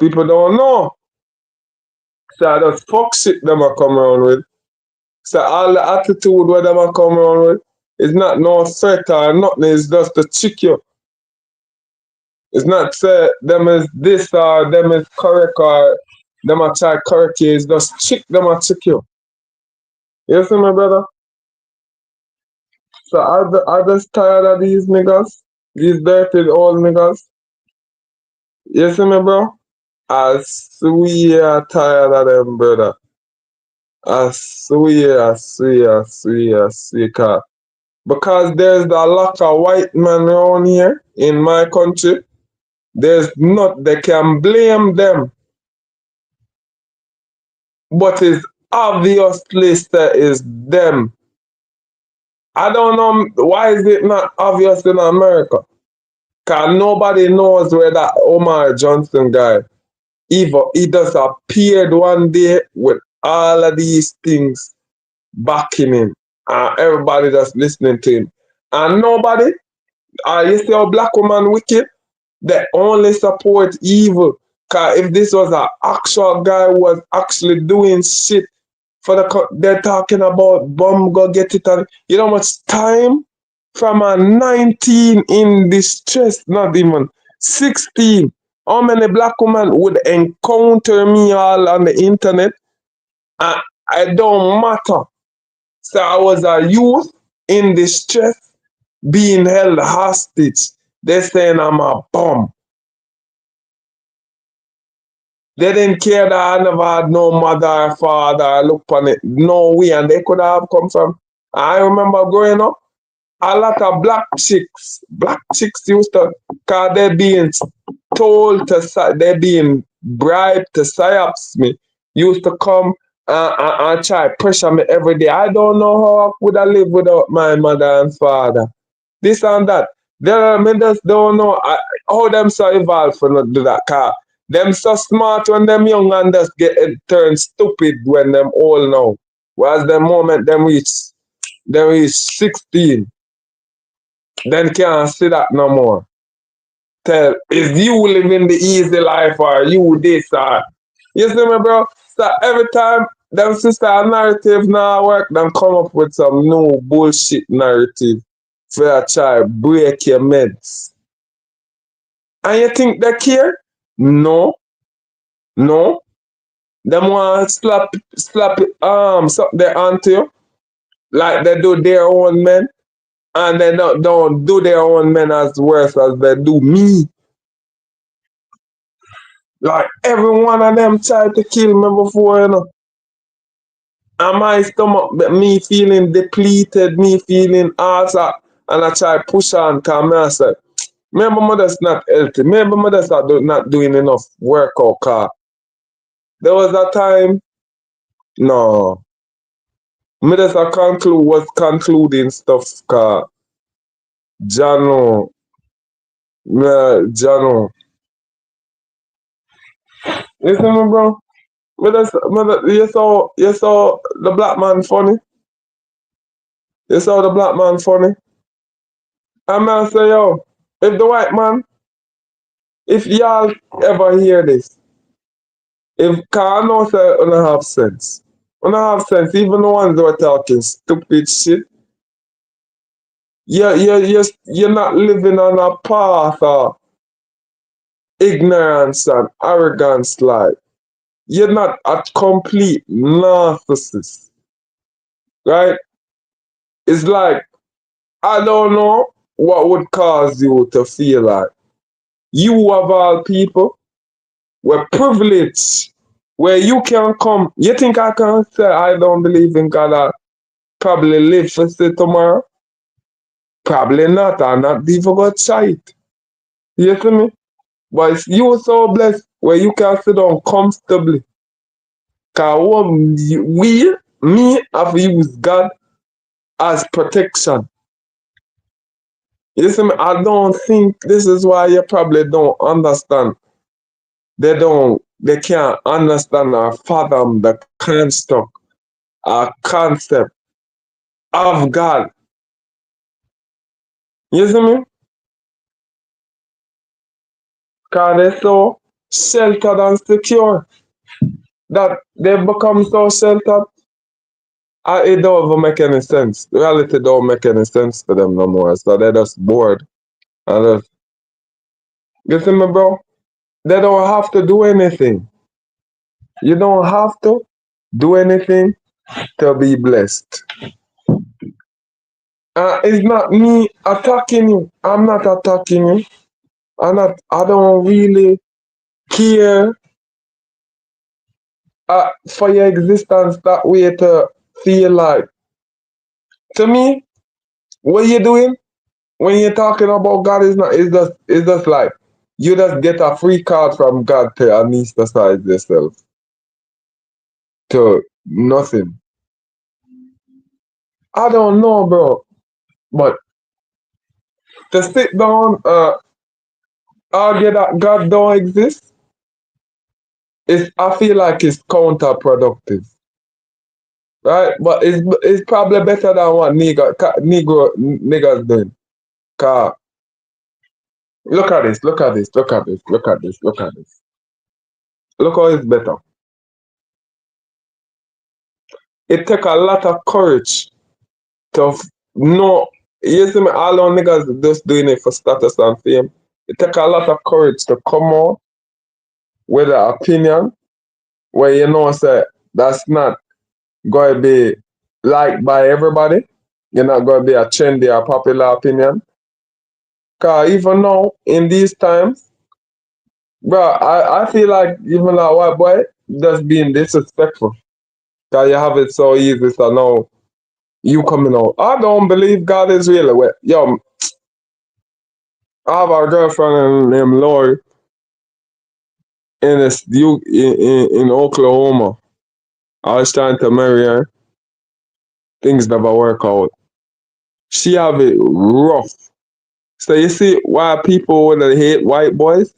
People don't know. So that's fuck shit them are come around with. So all the attitude where them are come around with is not no threat or nothing, it's just to trick you. It's not say them is this or them is correct or them a try correct you, it's just trick them a trick you. You see me brother? So I just tired of these niggas, these dirty old niggas. You see me bro? I swear tired of them brother. I swear. Because there's a lot of white men around here in my country. There's not, they can blame them, but it's obviously that is them. I don't know why is it not obvious in America? Cause nobody knows where that Omar Johnson guy, even he just appeared one day with all of these things backing him, and everybody just listening to him, and nobody. You see how black woman wicked? They only support evil. Cause if this was an actual guy who was actually doing shit for they're talking about bomb go get it and you know how much time from a 19 in distress, not even 16. How many black women would encounter me all on the internet? And I don't matter. So I was a youth in distress being held hostage. They're saying I'm a bomb. They didn't care that I never had no mother or father. I look on it no way, and they could have come from. I remember growing up, a lot of black chicks used to, cause they being told to, they being bribed to psyops me, used to come and try pressure me every day. I don't know how I would have lived without my mother and father. This and that. They just don't know how them so evolved for not do that. Cause them so smart when them young and just get turn stupid when them old now. Whereas the moment them reach 16, then can't see that no more. Tell is you living the easy life or you this or you see me bro? So every time them sister narrative now work, them come up with some new bullshit narrative for a child break your meds. And you think they care? No, no. Them want slap something there onto you like they do their own men, and they don't do their own men as worse as they do me. Like every one of them tried to kill me before, you know. And my stomach, me feeling depleted, me feeling awesome, and I try push on because I said, maybe mother's not healthy, maybe mother's not doing enough workout car. There was a time, no, me just was concluding stuff car Jano, Jano. You see me, bro? You saw the black man funny. You saw the black man funny. I'm gonna say, yo, if the white man, if y'all ever hear this, if cause I know say you don't have sense. You don't have sense, even the ones who are talking stupid shit. You're not living on a path of ignorance and arrogance like. You're not a complete narcissist, right? It's like, I don't know what would cause you to feel like you of all people were privileged where you can come. You think I can say I don't believe in God? I probably live for say tomorrow? Probably not. I'm not even gonna try it. You see me? But if you so blessed where you can sit down comfortably. Cause me, have used God as protection. You see me? I don't think this is why you probably don't understand. They can't understand or fathom the construct or concept of God. You see me? Cause they're so sheltered and secure that they become so sheltered. It don't even make any sense. Reality don't make any sense to them no more. So they're just bored. And just, you see me, bro? They don't have to do anything. You don't have to do anything to be blessed. It's not me attacking you. I'm not attacking you. I don't really care for your existence that way to feel like. To me, what you doing when you're talking about God is not. It's just like you just get a free card from God to anesthetize yourself to nothing. I don't know, bro, but to sit down, argue that God don't exist, I feel like it's counterproductive, right? But it's probably better than what niggas doing. Cause look at this, look at this, look at this, look at this, look at this. Look how it's better. It take a lot of courage to know. You see me, all our niggas just doing it for status and fame. It take a lot of courage to come out with an opinion where you know say that's not going to be liked by everybody. You're not going to be a trendy or popular opinion. Because even now, in these times, bro, I feel like even a white boy just being disrespectful. Because you have it so easy, so now you coming out. I don't believe God is real. Yo, I have a girlfriend named Lori in Oklahoma. I was trying to marry her. Things never work out. She have it rough. So you see why people when they hate white boys?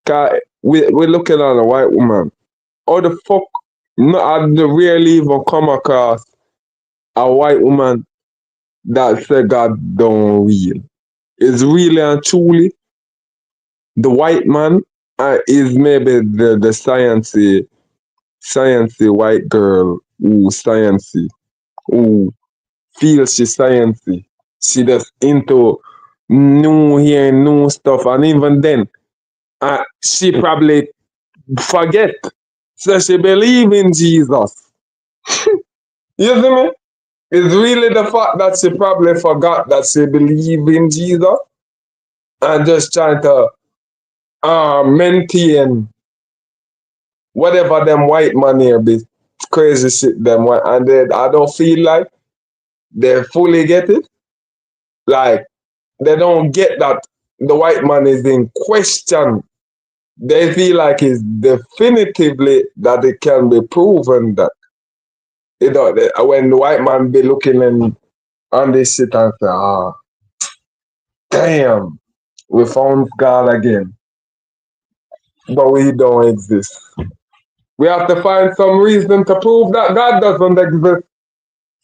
Cause we're looking at a white woman. How the fuck? No, I rarely even come across a white woman that said God don't real. It's really and truly the white man is maybe the sciencey white girl who sciencey, who feels she sciencey. She just into new hearing new stuff, and even then, she probably forget. So she believe in Jesus. You see me? It's really the fact that she probably forgot that she believe in Jesus and just trying to maintain whatever them white man here be crazy shit them and I don't feel like they fully get it. Like they don't get that the white man is in question. They feel like it's definitively that it can be proven that when the white man be looking on this shit and say, damn, we found God again, but we don't exist. We have to find some reason to prove that God doesn't exist.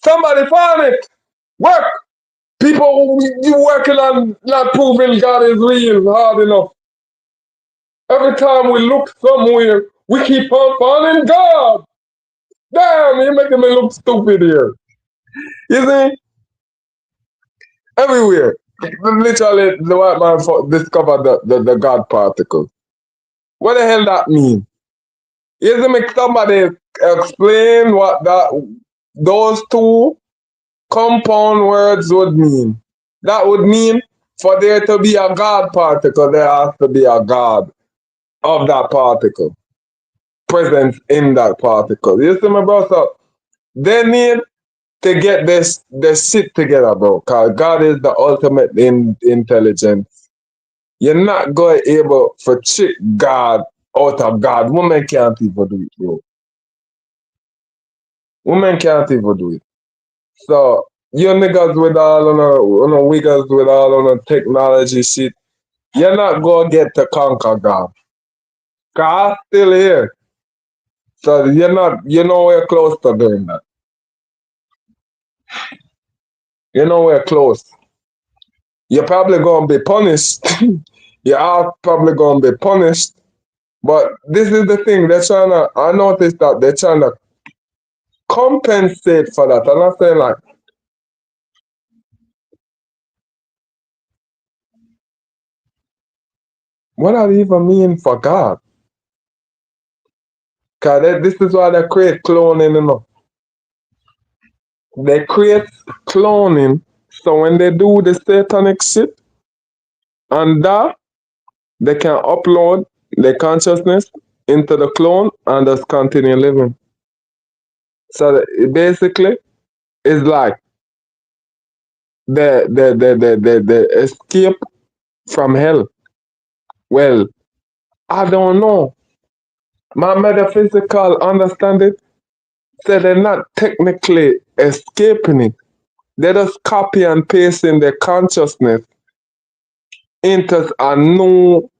Somebody found it. Work. People, you working on not proving God is real hard enough. Every time we look somewhere, we keep on finding God. Damn, you're making me look stupid here. You see? Everywhere. Literally, the white man discovered the God particle. What the hell that mean? You see me? Somebody explain what those two compound words would mean. That would mean for there to be a God particle, there has to be a God of that particle, present in that particle. You see my brother? They need to get this shit together, bro. Cause God is the ultimate intelligence. You're not going able to trick God out of God. Women can't even do it, bro. Women can't even do it. So you niggas with all on a wiggles with all on a technology shit, you're not gonna get to conquer God. God's still here. So you're nowhere close to doing that. You're nowhere close. You're probably gonna be punished. You are probably gonna be punished. But this is the thing, I noticed that they're trying to compensate for that. I'm not saying like, what does it even mean for God? Because this is why they create cloning, you know. They create cloning, so when they do the satanic shit, and that, they can upload their consciousness into the clone and just continue living. So basically, it's like the escape from hell. Well, I don't know. My metaphysical understanding said they're not technically escaping it. They just copy and pasting their consciousness into a new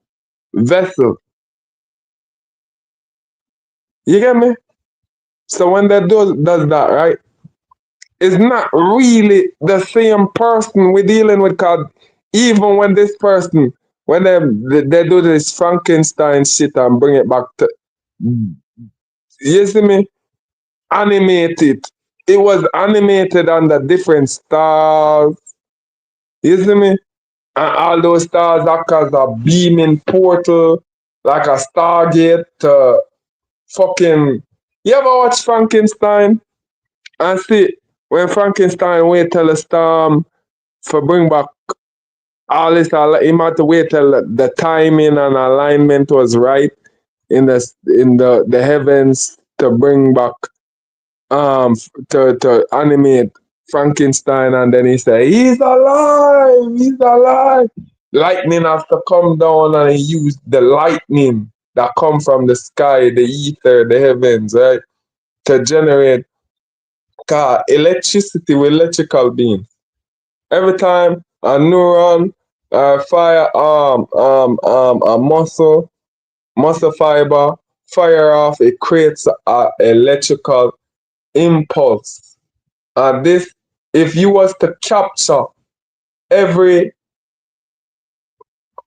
vessel. You get me? So when they does that, right? It's not really the same person we're dealing with. Cause even when this person, when they do this Frankenstein shit and bring it back to, you see me? Animated. It was animated under different stars. You see me? And all those stars act as a beaming portal, like a Stargate to fucking. You ever watch Frankenstein? And see, when Frankenstein wait till the storm for bring back all this, he had to wait till the timing and alignment was right in the heavens to bring back to animate Frankenstein, and then he said, "He's alive! He's alive!" Lightning has to come down, and he used the lightning that come from the sky, the ether, the heavens, right, to generate electricity with electrical beams. Every time a neuron fire a muscle fiber fire off, it creates a electrical impulse. And this, if you was to capture every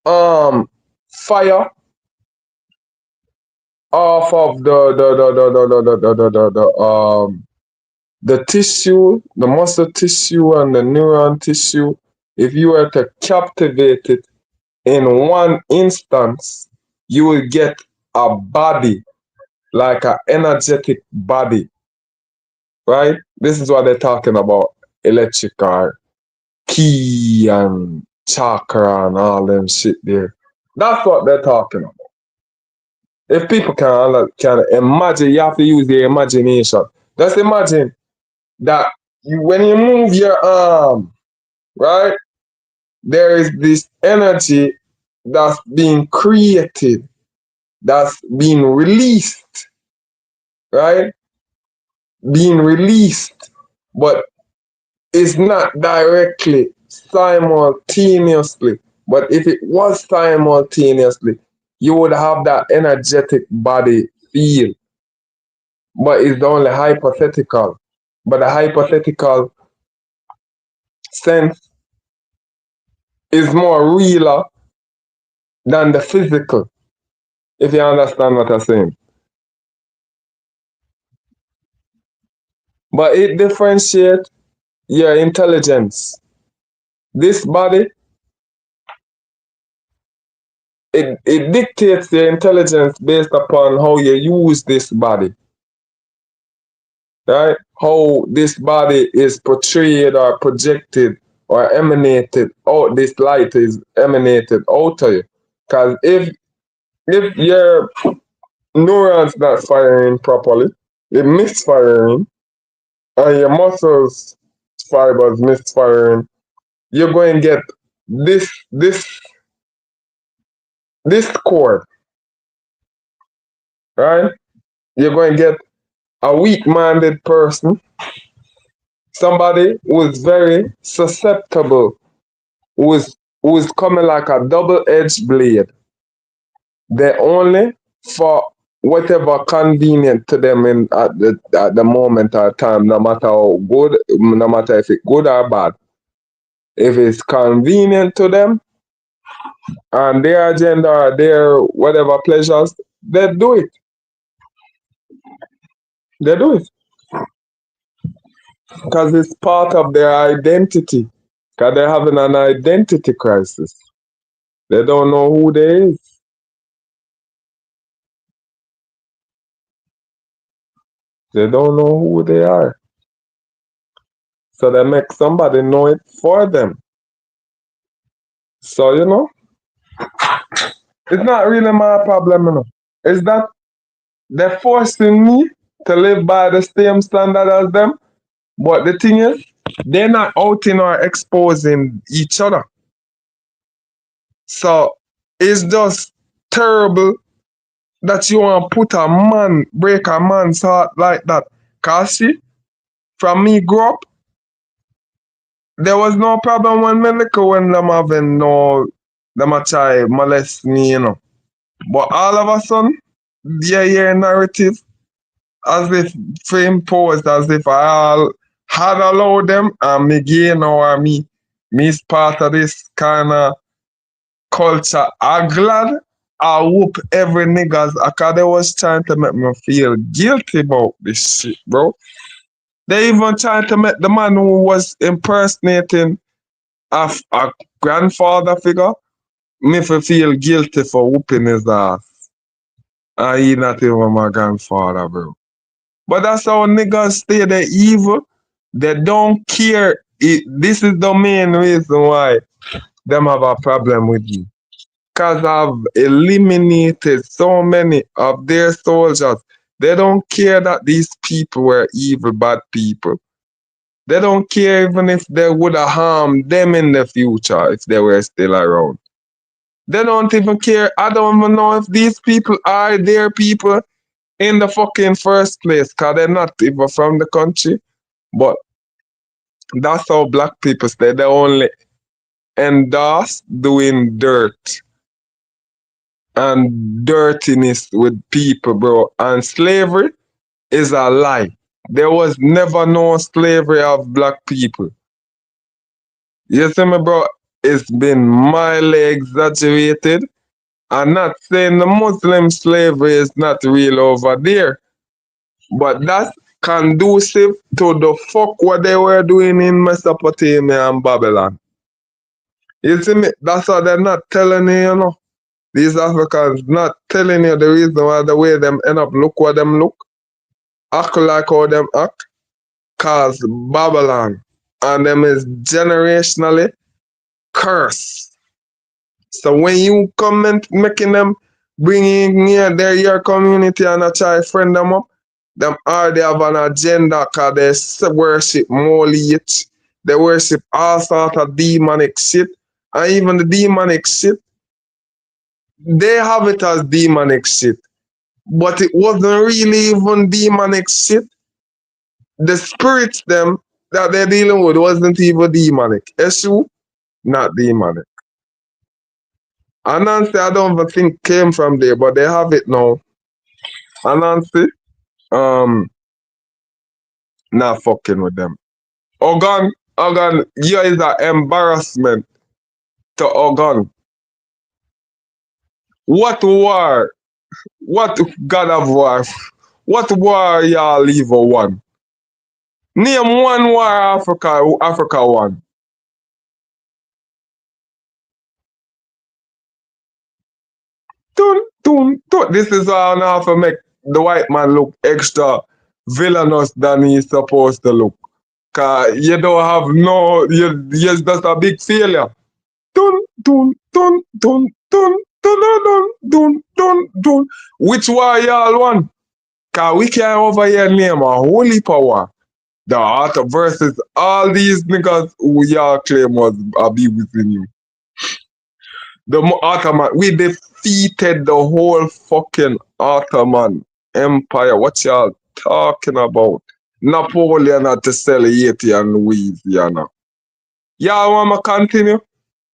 fire off of the tissue, the muscle tissue and the neuron tissue, if you were to captivate it in one instance, you will get a body, like an energetic body, right? This is what they're talking about, electrical key and chakra and all them shit there. That's what they're talking about. If people can imagine, you have to use their imagination. Just imagine that when you move your arm, right, there is this energy that's being created, that's being released, right? Being released, but it's not directly simultaneously. But if it was simultaneously, you would have that energetic body feel. But it's only hypothetical. But the hypothetical sense is more realer than the physical, if you understand what I'm saying. But it differentiates your intelligence. This body, it dictates your intelligence based upon how you use this body, right? How this body is portrayed or projected or emanated out, this light is emanated out of you. Because if your neurons not firing properly, it misfiring, and your muscles fibers misfiring, you're going to get this cord, right? You're going to get a weak-minded person, somebody who is very susceptible, who is coming like a double-edged blade. They only for whatever convenient to them in at the moment or time, no matter how good, no matter if it's good or bad. If it's convenient to them and their agenda or their whatever pleasures, they do it. They do it because it's part of their identity. Because they're having an identity crisis. They don't know who they is. They don't know who they are. So they make somebody know it for them. So it's not really my problem, It's that they're forcing me to live by the same standard as them. But the thing is, they're not outing or exposing each other. So it's just terrible that you want to put break a man's heart like that. Cause see, from me grow up, there was no problem when me little when them having them a try molest me. But all of a sudden, they hear narrative as if for imposed, as if I all had allowed them and me gain or me is part of this kind of culture. I'm glad I whoop every niggas because they was trying to make me feel guilty about this shit, bro. They even tried to make the man who was impersonating a grandfather figure me feel guilty for whooping his ass. And he not even my grandfather, bro. But that's how niggas stay the evil. They don't care. This is the main reason why them have a problem with you. Because I've eliminated so many of their soldiers. They don't care that these people were evil, bad people. They don't care even if they would have harmed them in the future if they were still around. They don't even care. I don't even know if these people are their people in the fucking first place because they're not even from the country. But that's how black people stay. They only endorse doing dirt and dirtiness with people, bro. And slavery is a lie. There was never no slavery of black people. You see me, bro? It's been mildly exaggerated. I'm not saying the Muslim slavery is not real over there, but that's conducive to the fuck what they were doing in Mesopotamia and Babylon. You see me? That's why they're not telling you. These Africans not telling you the reason why the way them end up look what them look, act like how them act, cause Babylon and them is generationally cursed. So when you comment making them bringing near your community and I try friend them up, them already have an agenda cause they worship Molech, they worship all sort of demonic shit. And even the demonic shit, they have it as demonic shit. But it wasn't really even demonic shit. The spirits them that they're dealing with wasn't even demonic. Eshu, not demonic. Anansi, I don't even think came from there, but they have it now. Anansi, um, not fucking with them. Ogun, yeah, is an embarrassment. to a gun. What war? What God of war? What war y'all even won? Name one war Africa won. Dun, dun, dun. This is how now to make the white man look extra villainous than he's supposed to look. Cause you don't have no, you're just a big failure. Dun, dun, dun, dun, dun, dun, dun, dun, dun, dun, dun. Which war y'all won? Cause we can't over here name a holy power. The art versus all these niggas who y'all claim was abusing you. The Ottoman, we defeated the whole fucking Ottoman Empire. What y'all talking about? Napoleon had to sell Haiti and Louisiana. Y'all want to continue?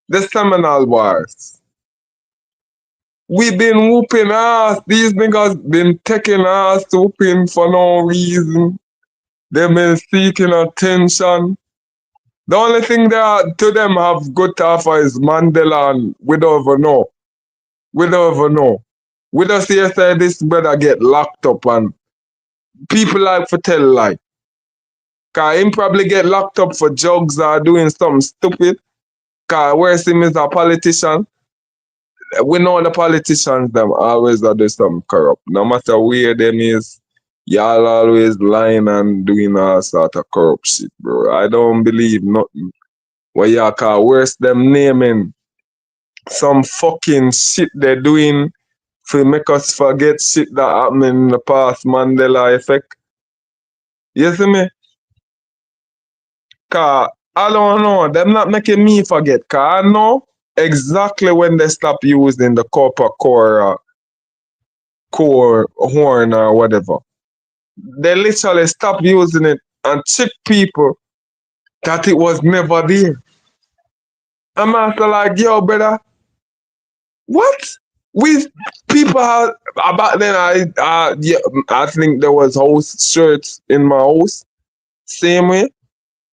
The Seminole Wars. We been whooping ass. These niggas been taking ass whooping for no reason. They been seeking attention. The only thing that to them have good to offer is Mandela, and we don't even know. We don't even know. We just hear say this brother get locked up and people like to tell lie. Cause him probably get locked up for drugs or doing something stupid. Cause where's him is a politician. We know the politicians them always do something corrupt. No matter where them is, y'all always lying and doing all sort of corrupt shit, bro. I don't believe nothing. What y'all call worse them naming some fucking shit they're doing to make us forget shit that happened in the past, Mandela effect. You see me? Cause I don't know, them not making me forget. Cause I know exactly when they stop using the copper core horn or whatever. They literally stop using it and trick people that it was never there. I'm after like, yo, brother, what? We people have back then. Yeah, I think there was house shirts in my house, same way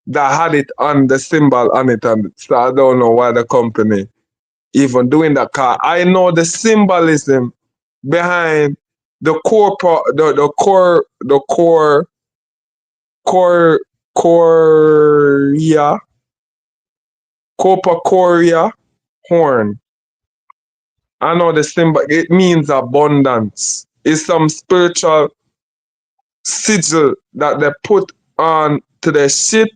that had it on the symbol on it, and so I don't know why the company even doing that. Car, I know the symbolism behind the core Korea Copa horn. I know the symbol. It means abundance. It's some spiritual sigil that they put on to their shit.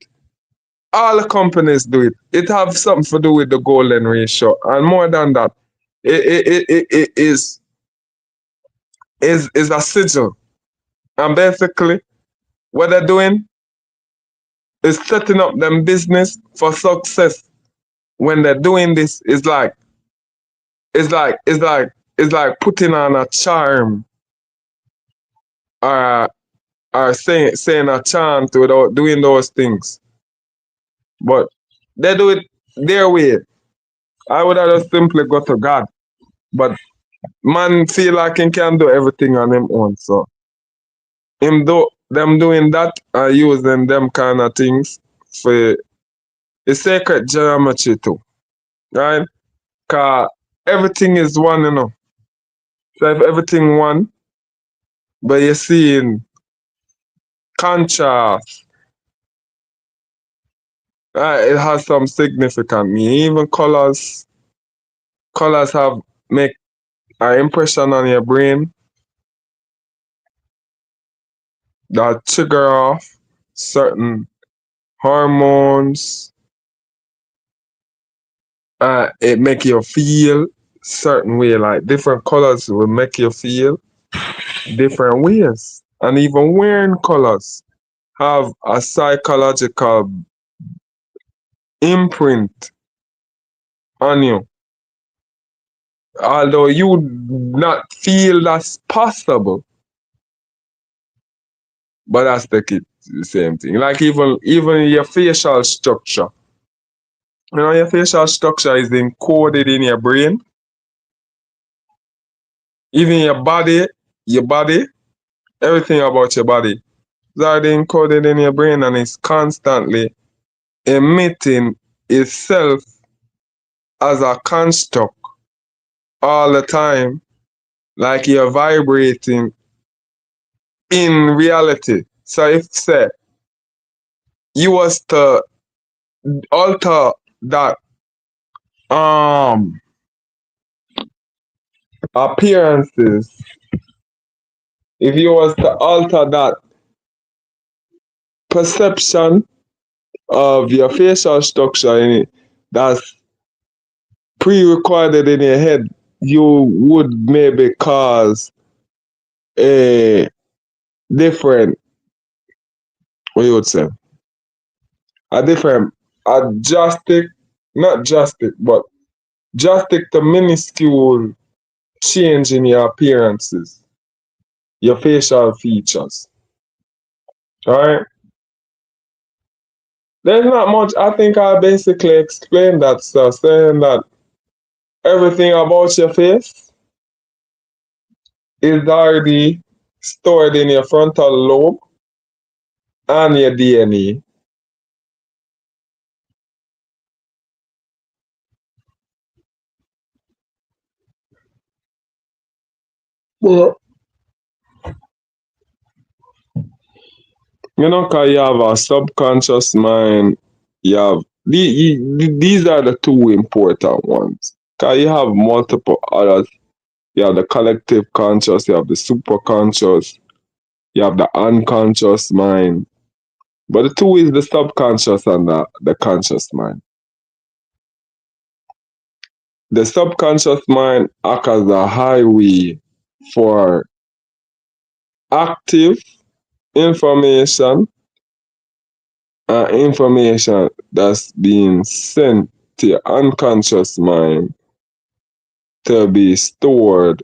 All the companies do it. It have something to do with the golden ratio, and more than that, it is a sigil. And basically, what they're doing is setting up them business for success. When they're doing this, it's like putting on a charm or saying a chant without doing those things. But they do it their way. I would have just simply go to God. But man feel like he can do everything on him own. So him do them doing that and using them kind of things for the sacred geometry too. Right? Cause everything is one, you know. So if everything one, but you're seeing contrast, it has some significant meaning. Even colors have make an impression on your brain that trigger off certain hormones. It make you feel certain way. Like different colors will make you feel different ways. And even wearing colors have a psychological imprint on you. Although you would not feel that's possible, but that's the same thing. Like even your facial structure. You know, your facial structure is encoded in your brain. Even your body, everything about your body is already encoded in your brain and it's constantly emitting itself as a construct all the time, like you're vibrating in reality. So if say you was to alter that um appearances, if you was to alter that perception of your facial structure in it, that's pre-recorded in your head, you would maybe cause a different, what you would say, a different, a drastic, not drastic, but drastic to minuscule change in your appearances, your facial features. Alright? There's not much. I think I basically explained that stuff, saying that everything about your face is already stored in your frontal lobe and your DNA. Well, you know, because you have a subconscious mind, you have these are the two important ones. Because you have multiple others. You have the collective conscious, you have the superconscious, you have the unconscious mind. But the two is the subconscious and the conscious mind. The subconscious mind acts as a highway for active information and information that's being sent to your unconscious mind to be stored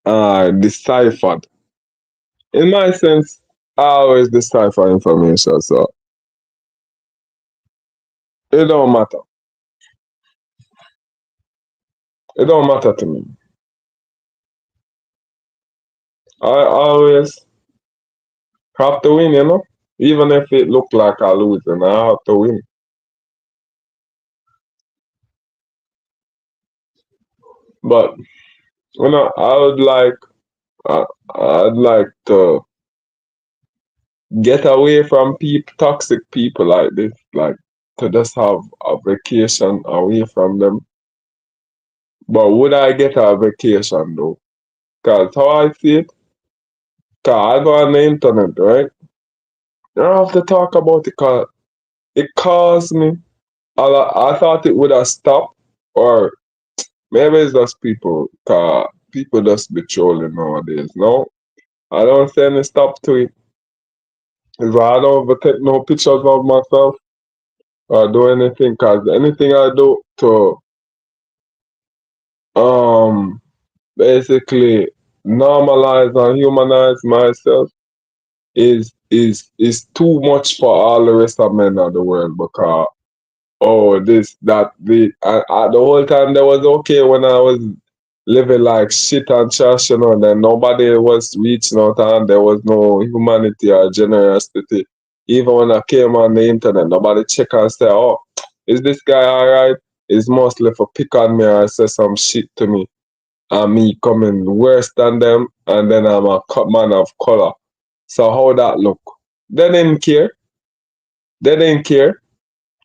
or deciphered. In my sense, I always decipher information, so it don't matter. It don't matter to me. I always have to win, you know? Even if it look like I lose, and I have to win. But you know, I'd like to get away from toxic people like this, like to just have a vacation away from them. But would I get a vacation though? Cause how I see it, cause I go on the internet, right? I don't have to talk about it, cause it caused me. I thought it would have stopped, or maybe it's just people, cause people just be trolling nowadays. No, I don't see any stop to it. If I don't ever take no pictures of myself or do anything, cause anything I do to um basically normalize and humanize myself is too much for all the rest of men of the world, because oh this that the whole time that was okay when I was living like shit and trash, you know, and then nobody was reaching out and there was no humanity or generosity. Even when I came on the internet, nobody check and say, oh, is this guy alright? It's mostly for pick on me or say some shit to me. And me coming worse than them, and then I'm a man of color. So how that look? They didn't care. They didn't care.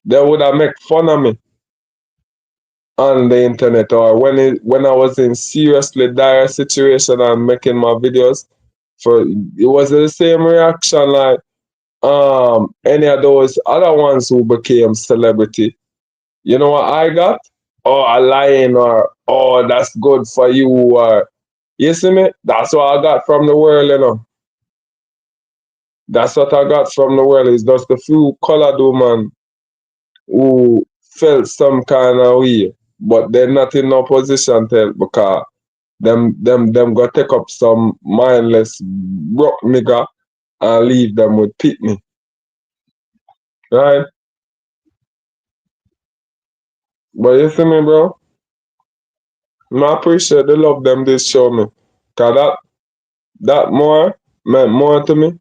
They would have make fun of me on the internet, or when I was in seriously dire situation and making my videos. For it was the same reaction like any of those other ones who became celebrity. You know what I got? Oh, a lion, or oh, that's good for you, or you see me? That's what I got from the world, you know. That's what I got from the world. Is just the few colored women who felt some kind of way, but they're not in no position to help, because them go take up some mindless broke nigga and leave them with pitney. Right? But you see me, bro? I appreciate the love them did show me. Cause that more meant more to me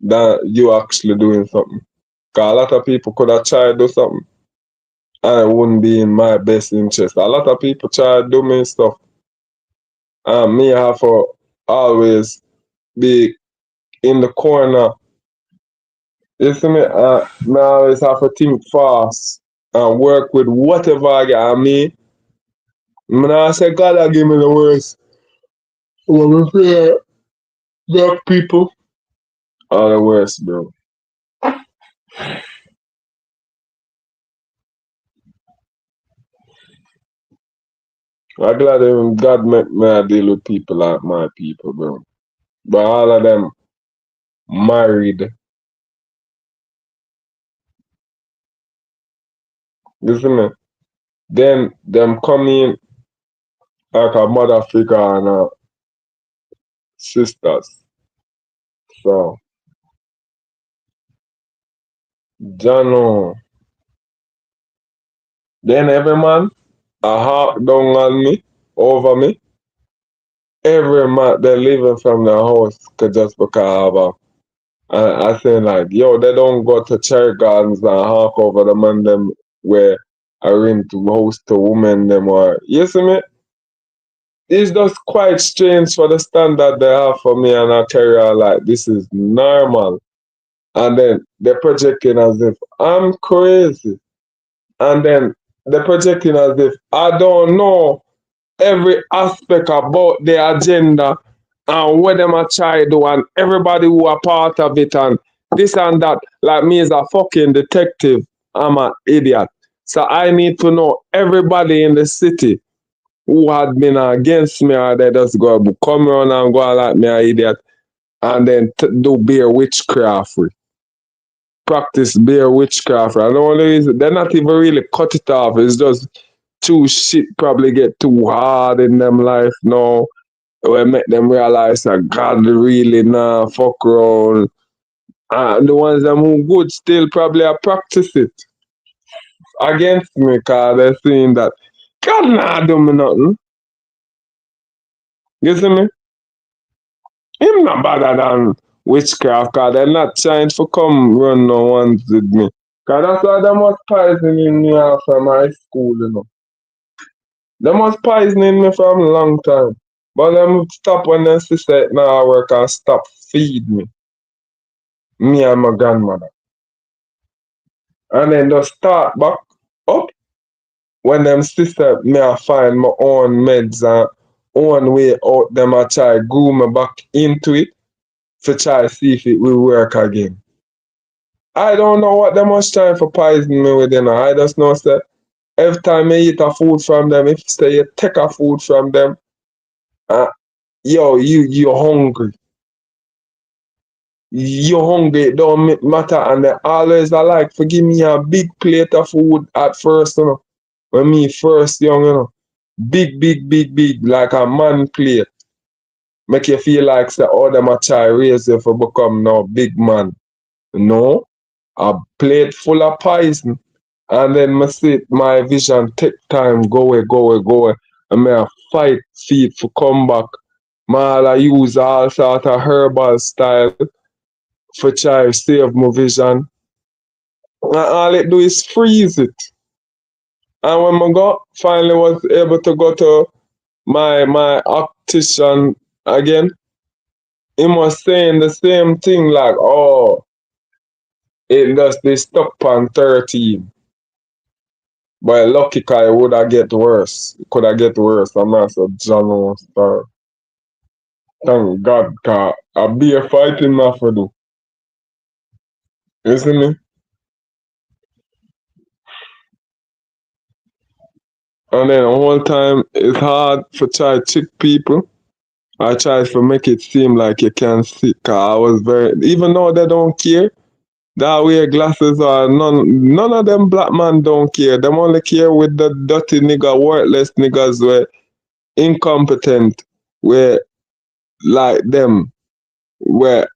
than you actually doing something. Cause a lot of people could have tried to do something and it wouldn't be in my best interest. A lot of people try to do me stuff, and me have to always be in the corner. You see me? Me always have to think fast and work with whatever I get. And me not say God I give me the worst. When we fear black people are the worst, bro. I'm glad even God make me I deal with people like my people, bro. But all of them married. You see me? Then them come in like a mother figure and sisters. So Jano. Then every man a hawk down on me, over me. Every man they living from the house just because of I say like, yo, they don't go to church gardens and hawk over the man them where I rent to host to women them or you see me? It's just quite strange for the standard they have for me and I carry on like this is normal. And then they're projecting as if I'm crazy. And then they're projecting as if I don't know every aspect about the agenda and what them a try do and everybody who are part of it and this and that. Like me as a fucking detective, I'm an idiot. So I need to know everybody in the city who had been against me or they just go come around and go like me an idiot and then do beer witchcraft with. Practice beer witchcraft. And the only reason they're not even really cut it off. It's just too shit probably get too hard in them life now. We make them realize that God really nah fuck around. And the ones that who good still probably are practice it against me cause they're saying that God nah do me nothing. You see me? Him not better than witchcraft cause they're not trying to come run no ones with me. Cause that's why they must poisoning me off from high school, you know. They must poisoning me from a long time. But them stop when they see say it now work and stop feed me and my grandmother. And then just start back up when them sister me I find my own meds and own way out them I try groom me back into it to try see if it will work again. I don't know what they must try for poison me with, you know. I just know say every time I eat a food from them, if say you take a food from them, uh, yo, you're hungry. You're hungry, it don't matter, and they always I like for give me a big plate of food at first, you know. When me first young, you know. Big, like a man plate. Make you feel like say, oh, them a try raise you for become now big man. No, a plate full of poison. And then me see my vision take time, go away. And me a fight feet for come back. I use all sort of herbal style for try save my vision. And all it do is freeze it. And when I go, finally was able to go to my optician again, he was saying the same thing like, oh, it just they stuck on 13. But lucky cause it would have get worse. It could have get worse. I'm not so John star. Thank God cause I be a fighting enough for do. You see me? And then the whole time it's hard for try to trick people. I try to make it seem like you can see. Cause I was very even though they don't care, that wear glasses or none of them black man don't care. Them only care with the dirty nigga, worthless niggas where incompetent, where like them, where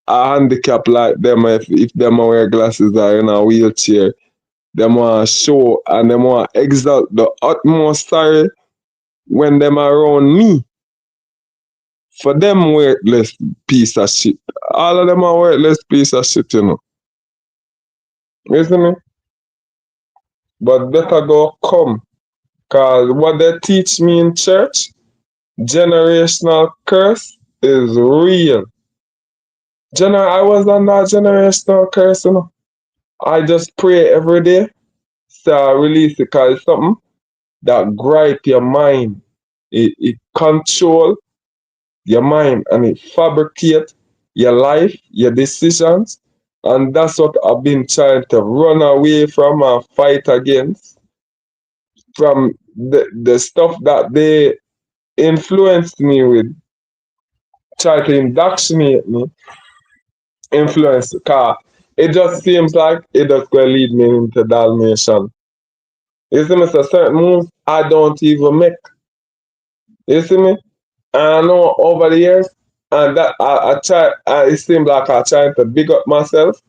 a handicap like them if them wear glasses or in a wheelchair. Them want show and them want exalt the utmost sorry when them around me. For them worthless piece of shit. All of them are worthless piece of shit, you know. You see me? but better go come. Cause what they teach me in church, generational curse is real. I was under a generational curse, you know. I just pray every day, so I release it cause it's something that gripe your mind. It control your mind and it fabricate your life, your decisions. And that's what I've been trying to run away from and fight against from the stuff that they influenced me with, try to indoctrinate me, influence car. It just seems like it just gonna lead me into Dalmatian. You see me, so certain moves I don't even make. You see me? And I know over the years, and that I try, it seems like I try to big up myself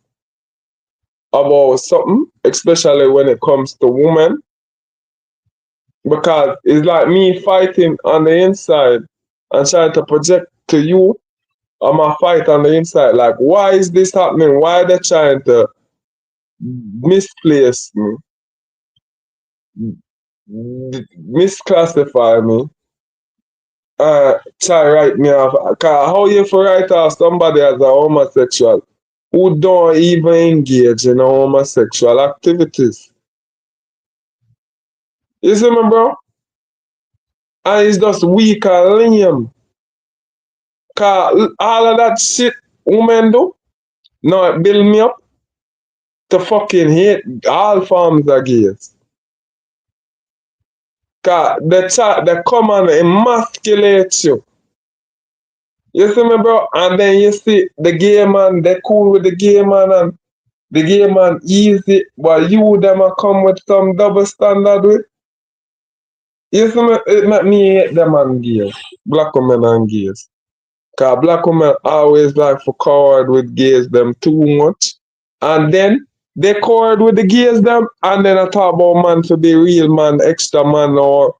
about something, especially when it comes to women, because it's like me fighting on the inside and trying to project to you my fight on the inside. Like, why is this happening? Why are they trying to misplace me, misclassify me, try write me off? Cause how you for write off somebody as a homosexual who don't even engage in homosexual activities? You see me, bro? And it's just weak and lame. Cause all of that shit women do, now it build me up to fucking hate all forms of gays. Cause they come and emasculate you. You see me, bro? And then you see the gay man, they cool with the gay man and the gay man easy, but you them a come with some double standard with. You see me? It make me hate them and gays. Black women and gays. Cause black women always like for coward with gays them too much. And then they coward with the gays them and then I talk about man to be real man, extra man or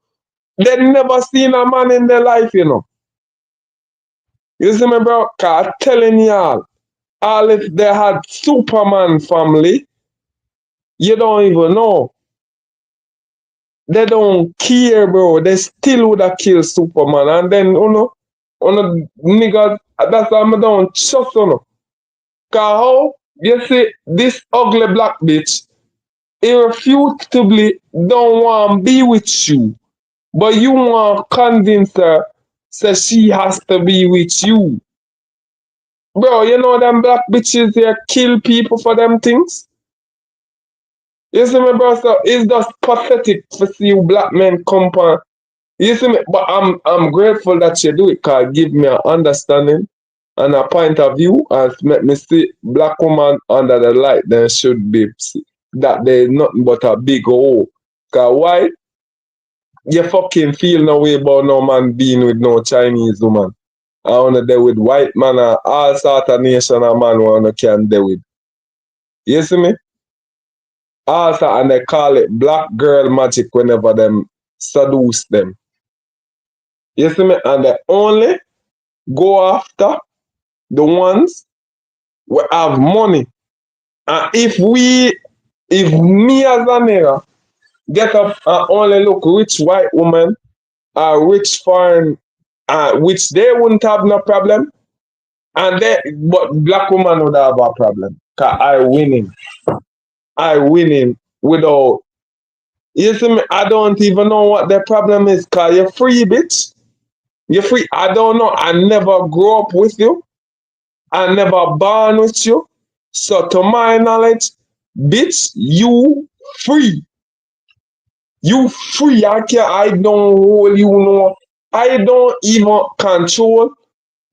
they never seen a man in their life, you know. You see me, bro? Cause I'm telling y'all, all if they had Superman family, you don't even know. They don't care, bro. They still would have killed Superman. And then, niggas, that's why I don't trust, Cause how, you see, this ugly black bitch irrefutably don't want to be with you. But you want to convince her, say she has to be with you. Bro, you know them black bitches here kill people for them things? You see me, bro? So it's just pathetic to see you black men come on. You see me? But I'm grateful that you do it because it give me an understanding and a point of view and make me see black woman under the light then should be that there's nothing but a big hole. Cause why? You fucking feel no way about no man being with no Chinese woman. I wanna deal with white man and all sort of nation of man wanna can deal with. You see me? Also, and they call it black girl magic whenever them seduce them. You see me? And they only go after the ones who have money. And if me as a nigga get up and only look rich white woman or rich foreign, which they wouldn't have no problem, and they but black woman would have a problem. Cause I winning without. You see me? I don't even know what the problem is. Cause you're free, bitch. You're free. I don't know. I never grew up with you. I never born with you. So to my knowledge, bitch, you free. You free. I don't hold you no. I don't even control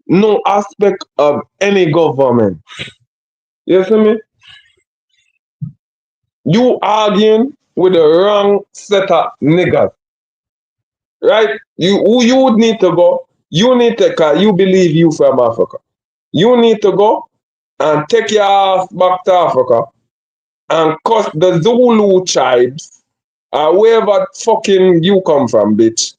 no aspect of any government. You see me? You arguing with the wrong set of niggas. Right? You would need to go. You need to cause you believe you from Africa. You need to go and take your ass back to Africa and cuss the Zulu tribes or wherever fucking you come from, bitch.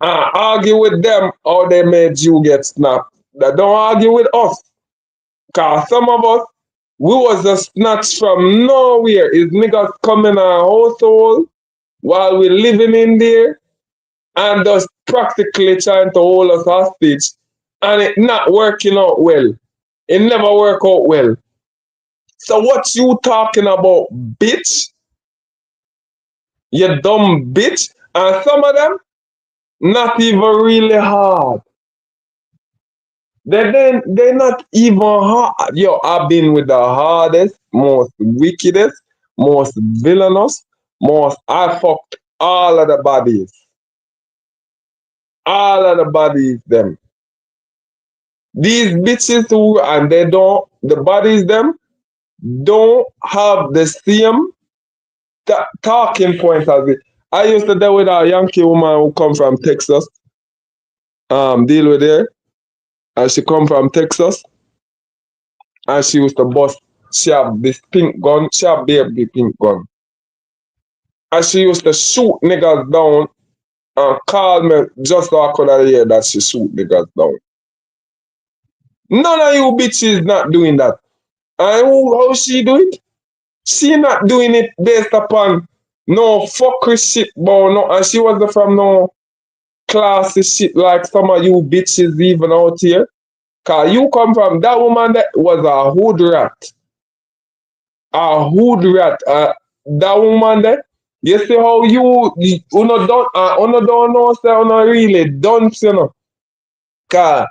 And argue with them how they made you get snapped. They don't argue with us. Cause some of us We was just snatched from nowhere. Is niggas coming our household while we living in there and just practically trying to hold us hostage and it not working out well. It never work out well. So what you talking about, bitch? You dumb bitch. And some of them not even really hard. They're not even hard. Yo, I've been with the hardest, most wickedest, most villainous, most I fucked all of the bodies. All of the bodies them. These bitches who and they don't the bodies them don't have the same talking point as it. I used to deal with a Yankee woman who come from Texas, deal with her, and she come from Texas, and she used to bust. She have this pink gun. She have baby pink gun, and she used to shoot niggas down and call me just so I could hear that she shoot niggas down. None of you bitches not doing that. And how she do it? She not doing it based upon no fuckery shit, but no, and she wasn't from no classy shit like some of you bitches even out here. Cause you come from that woman that was a hood rat. A hood rat. That woman there, you see how you don't know say uno really dunce, you know. Cause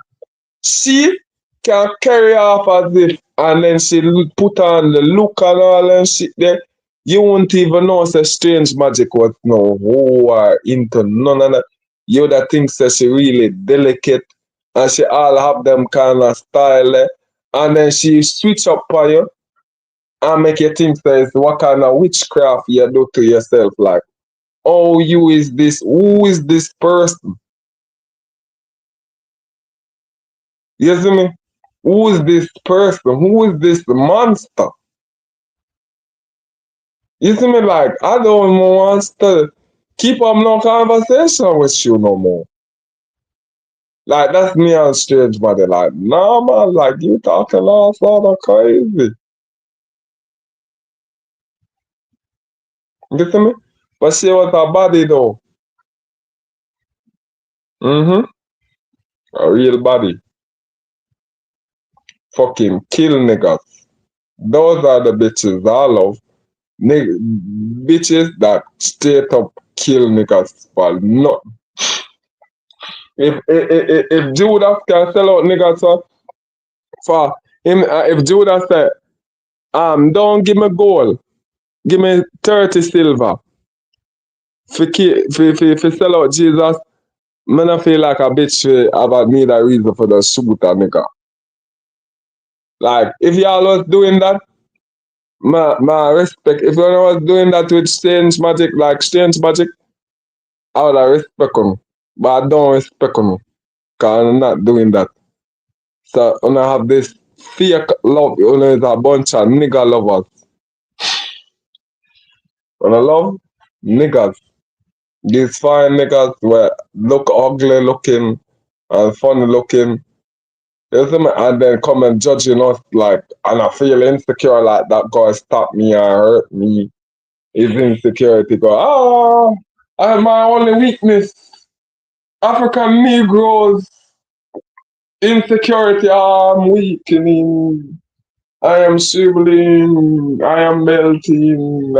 she can carry off as if and then she put on the look and all and shit there. You won't even know say strange magic was no who are into none of that. You would think say she really delicate and she all have them kind of style there. And then she switch up for you and make you think say what kind of witchcraft you do to yourself like. Oh, you is this? Who is this person? You see me? Who is this person? Who is this monster? You see me like I don't want to keep up no conversation with you no more. Like that's me on strange body. Like, nah man, like you talking all sort of crazy. You see me? But she was a body though. Mm-hmm. A real body. Fucking kill niggas. Those are the bitches I love. Bitches that straight up kill niggas for nothing. If Judas can sell out niggas for him, if Judas said, don't give me gold, give me 30 silver for sell out Jesus, man, I feel like a bitch about me that reason for the shoot a nigga. Like, if y'all was doing that, my respect. If you was doing that with strange magic, like strange magic, I would have respect on. But I don't respect on. Because I'm not doing that. So when I have this fake love, when there's a bunch of nigga lovers. When I love niggas, these fine niggas were look ugly looking and funny looking. You see me? And then come and judging us like, and I feel insecure like that guy stopped me and hurt me. His insecurity go, I have my only weakness. African Negroes, insecurity, I'm weakening. I am shriveling, I am melting,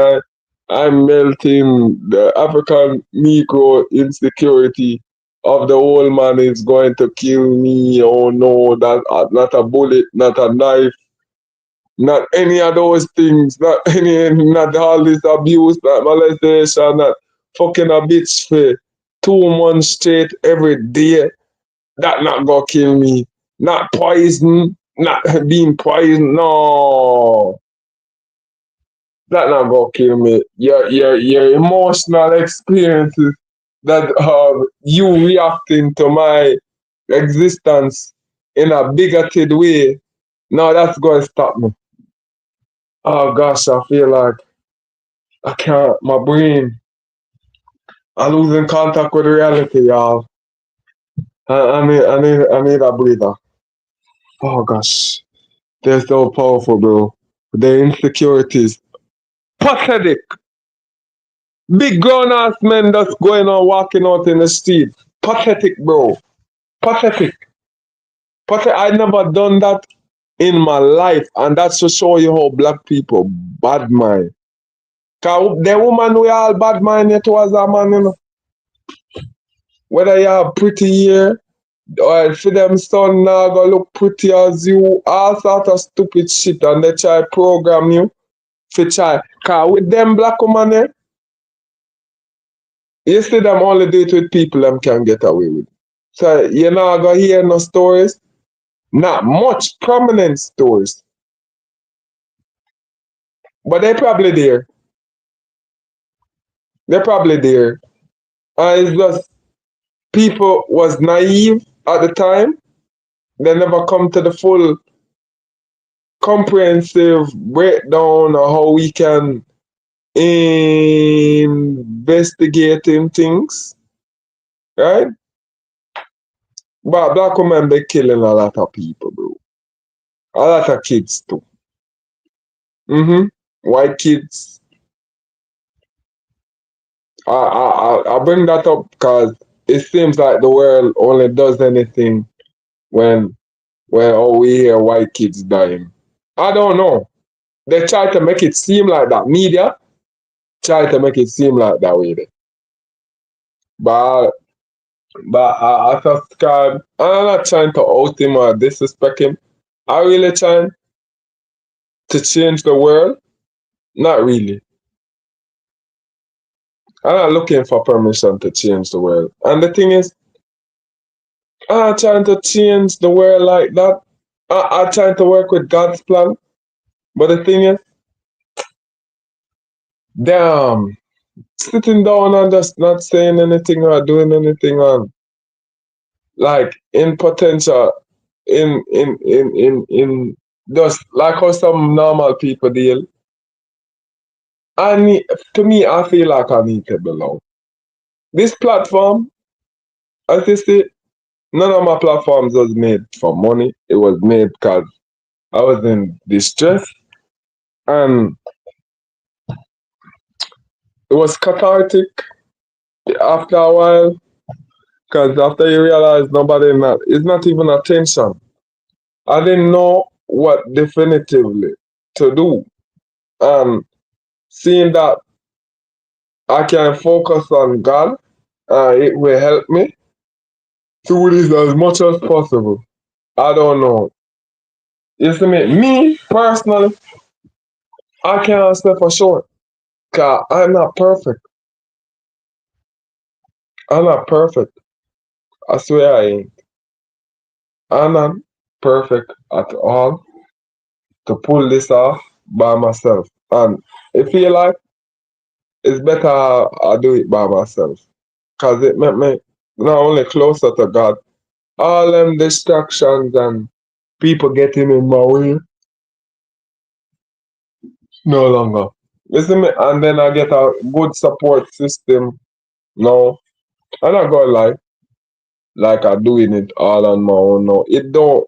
I'm melting. The African Negro insecurity of the old man is going to kill me. Oh no, that not a bullet, not a knife, not any of those things, not all this abuse, not molestation, not fucking a bitch for 2 months straight every day. That not gonna kill me. Not poison, not being poisoned. No, that not gonna kill me. Your emotional experiences that you reacting to my existence in a bigoted way. No, that's gonna stop me. Oh gosh, I feel like I can't. My brain, I'm losing contact with reality, y'all. I need a breather. Oh gosh, they're so powerful, bro. The insecurities. Pathetic. Big grown ass men just going on walking out in the street. Pathetic, bro. Pathetic. Pathetic. I never done that in my life, and that's to show you how black people bad mind. Cause the woman we all bad mind it was a man, you know. Whether you have pretty hair or for them son now go look pretty as you, all sort of stupid shit, and they try program you for try. Cause with them black woman there, you see them only do it with people them can get away with. So you not gonna hear no stories, not much prominent stories, but they probably there. They're probably there. It's just people was naive at the time. They never come to the full comprehensive breakdown of how we can investigate in things, right? But black women be killing a lot of people, bro. A lot of kids too. White kids. I bring that up because it seems like the world only does anything when oh, we hear white kids dying. I don't know. They try to make it seem like that. Media try to make it seem like that way. But I subscribe. I'm not trying to out him or disrespect him. I really trying to change the world. Not really. I'm not looking for permission to change the world. And the thing is, I'm not trying to change the world like that. I'm trying to work with God's plan. But the thing is, damn, sitting down and just not saying anything or doing anything on like in potential in just like how some normal people deal. I need to me I feel like I need to belong. This platform, as you see, none of my platforms was made for money. It was made because I was in distress and it was cathartic after a while because after you realize nobody not it's not even attention. I didn't know what definitively to do. And seeing that I can focus on God, it will help me do this as much as possible. I don't know. You see me personally, I can't say for sure. Cause I'm not perfect. I'm not perfect. I swear I ain't. I'm not perfect at all to pull this off by myself. And I feel like it's better I do it by myself. Cause it make me not only closer to God, all them distractions and people getting in my way no longer. Listen me, and then I get a good support system. No, I'm not gonna lie, like I'm doing it all on my own. No, it don't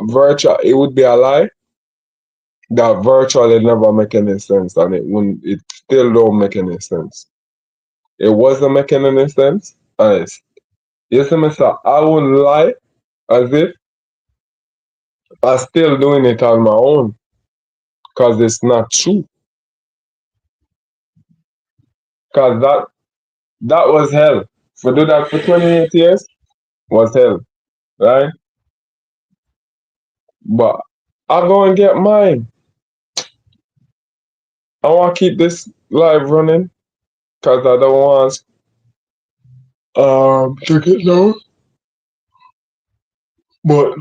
virtual. It would be a lie that virtually never make any sense, and it wouldn't. It still don't make any sense. It wasn't making any sense. And you see me, sir, I wouldn't lie as if I'm still doing it on my own, cause it's not true. Cause that was hell. For do that for 28 years was hell, right? But I go and get mine. I want to keep this live running because I don't want to get low. But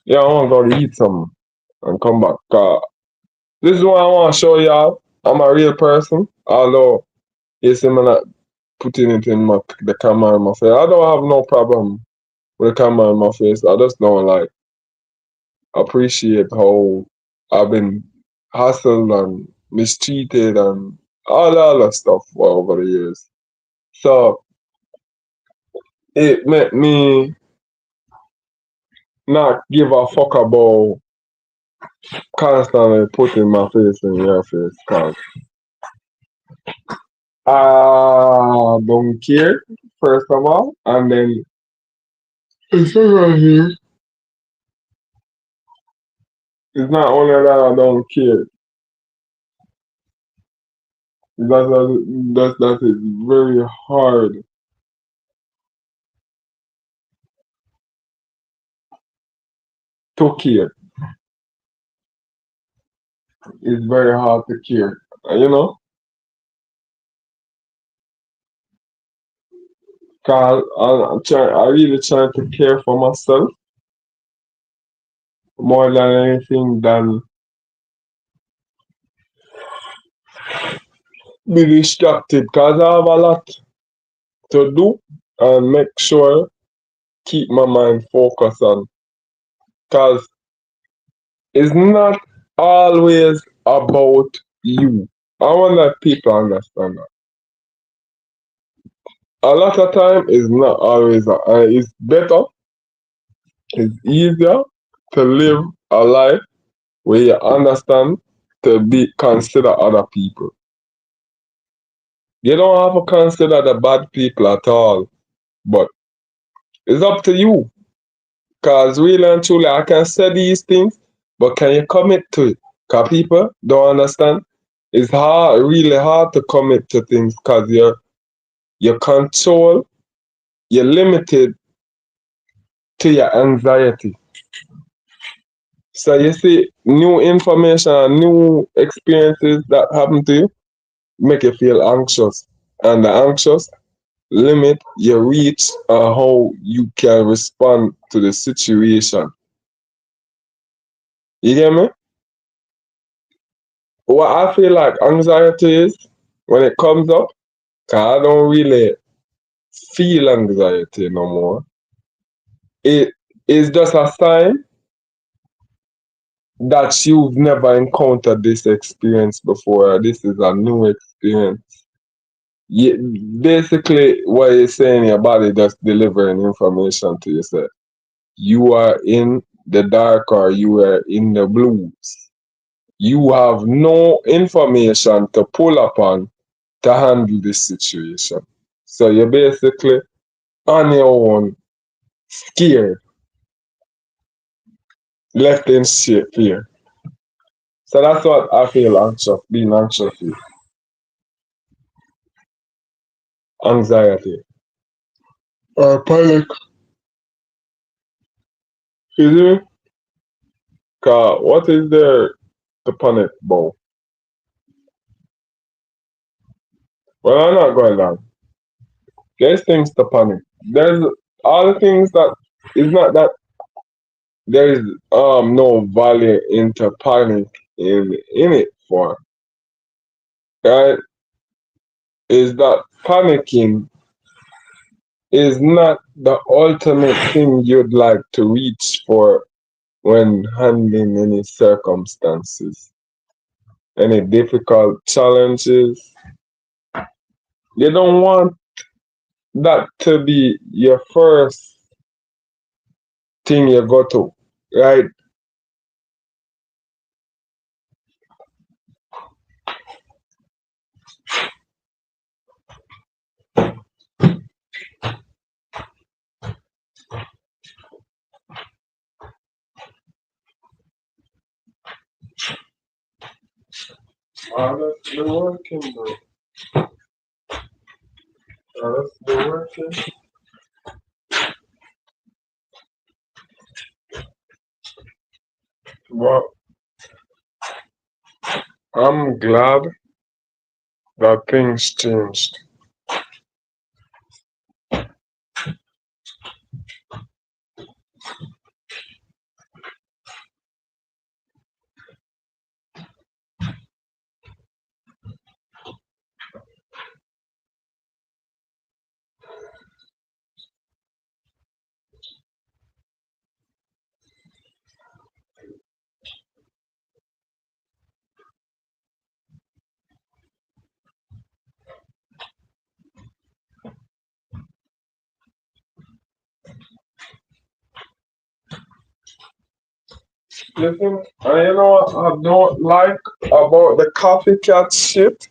yeah, I want to go eat some and come back. This is what I want to show y'all. I'm a real person, although you see me not putting it in the camera in my face. I don't have no problem with the camera in my face. I just don't like appreciate how I've been hassled and mistreated and all the other stuff over the years. So it made me not give a fuck about constantly putting my face in your face because I don't care, first of all, and then secondly, it's not only that I don't care, that it's very hard to care. It's very hard to care, you know, because I really try to care for myself more than anything than be distracted because I have a lot to do and make sure keep my mind focused on because it's not always about you. I want that people understand that. A lot of time is not always it's better, it's easier to live a life where you understand to be consider other people. You don't have to consider the bad people at all, but it's up to you. Cause really and truly, I can say these things, but can you commit to it? Cause people don't understand. It's hard, really hard to commit to things, cause you're control, you're limited to your anxiety. So you see, new information and new experiences that happen to you make you feel anxious, and the anxious limit your reach on how you can respond to the situation. You get me? What I feel like anxiety is when it comes up, cause I don't really feel anxiety no more. It is just a sign that you've never encountered this experience before. This is a new experience. Basically, what you're saying, your body just delivering information to yourself. You are in the dark or you are in the blues. You have no information to pull upon to handle this situation. So you're basically on your own, scared, left in fear. So that's what I feel anxious, being anxious is. Anxiety. Panic. Is it? What is there to panic about? Well, I'm not going down. There's things to panic. There's all the things that it's not that there is no value into panic in it for. Right? Is that panicking is not the ultimate thing you'd like to reach for when handling any circumstances, any difficult challenges. You don't want that to be your first thing you go to, right? That's the working, bro. That's the working. Well, I'm glad that things changed. Listen, and you know what I don't like about the copycat shit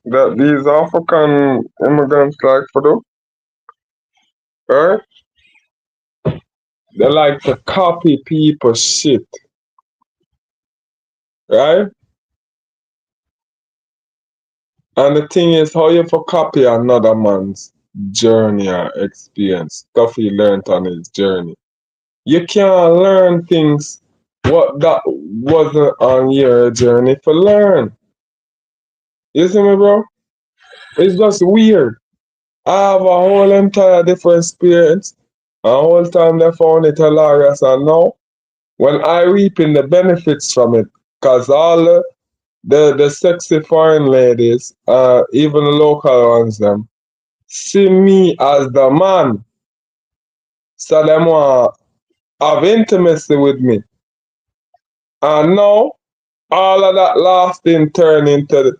that these African immigrants like to do, right? They like to copy people's shit, right? And the thing is, how you for copy another man's journey or experience, stuff he learned on his journey. You can't learn things what that wasn't on your journey to learn. You see me, bro? It's just weird. I have a whole entire different experience. A whole time they found it hilarious, and now when I reaping the benefits from it, cause all the sexy foreign ladies, even the local ones, them see me as the man, so them want have intimacy with me, and now all of that lasting turn into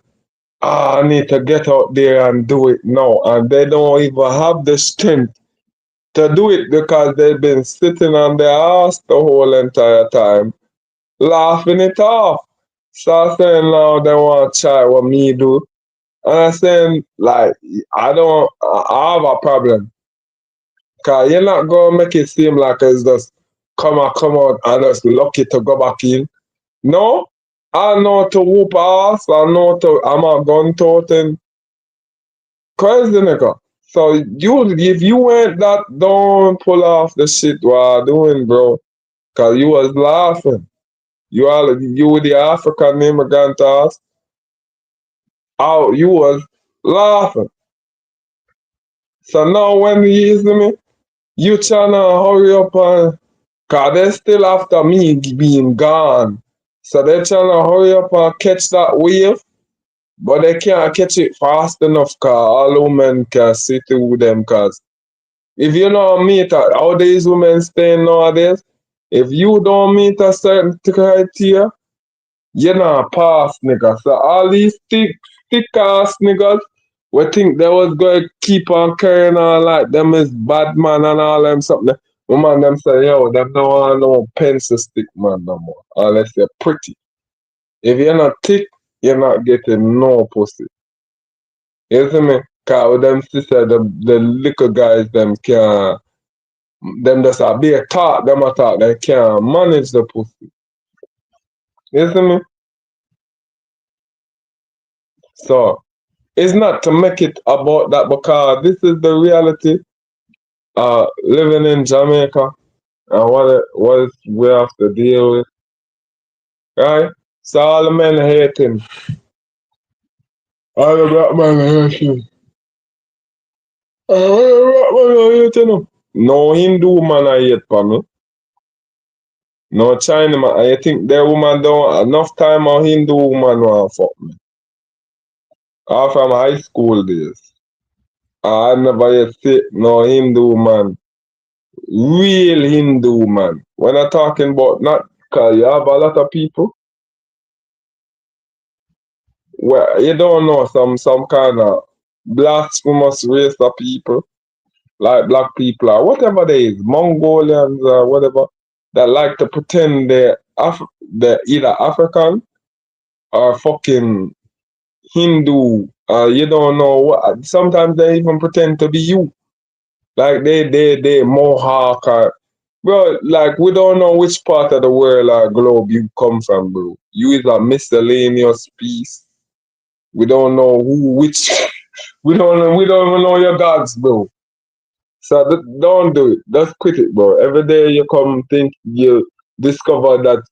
I need to get out there and do it now, and they don't even have the strength to do it because they've been sitting on their ass the whole entire time, laughing it off. So I'm saying now they want to try what me do. And I'm saying, like, I have a problem. Because you're not going to make it seem like it's just come out and just lucky to go back in. No, I know to whoop ass, I'm a gun toting crazy nigga. So if you ain't that, don't pull off the shit while doing, bro. Cause you was laughing. You with the African immigrant ass out, you was laughing. So now when you see me, you tryna hurry up and cause they still after me being gone. So they tryna hurry up and catch that wave, but they can't catch it fast enough cause all women can see through them cause if you don't meet how these women stay nowadays, if you don't meet a certain criteria, you're not pass, nigga. So all these thick ass niggas we think they was going to keep on carrying on like them is bad man and all them something. Woman them say, yo, them no want no pencil stick man no more. Unless you're pretty. If you're not thick, you're not getting no pussy. You see me? Cause with them sister, the little guys them can't them just a be a talk, them a talk, they can't manage the pussy. You see me? So it's not to make it about that because this is the reality living in Jamaica and what we have to deal with, right? So all the men hate him. All the black men hate him. All the black men hate him. No Hindu man I hate for me. No China man. I think their woman don't enough time a Hindu woman want fuck me. All from high school days. I never yet see no Hindu man. Real Hindu man. When I'm talking about not because you have a lot of people where you don't know some kind of blasphemous race of people, like black people or whatever they is, Mongolians or whatever, that like to pretend they're either African or fucking Hindu. You don't know what. Sometimes they even pretend to be you. Like they Mohawk or bro, like we don't know which part of the world or globe you come from, bro. You is a miscellaneous piece. We don't know who which we don't even know your gods, bro. So don't do it. Just quit it, bro. Every day you come think you discover that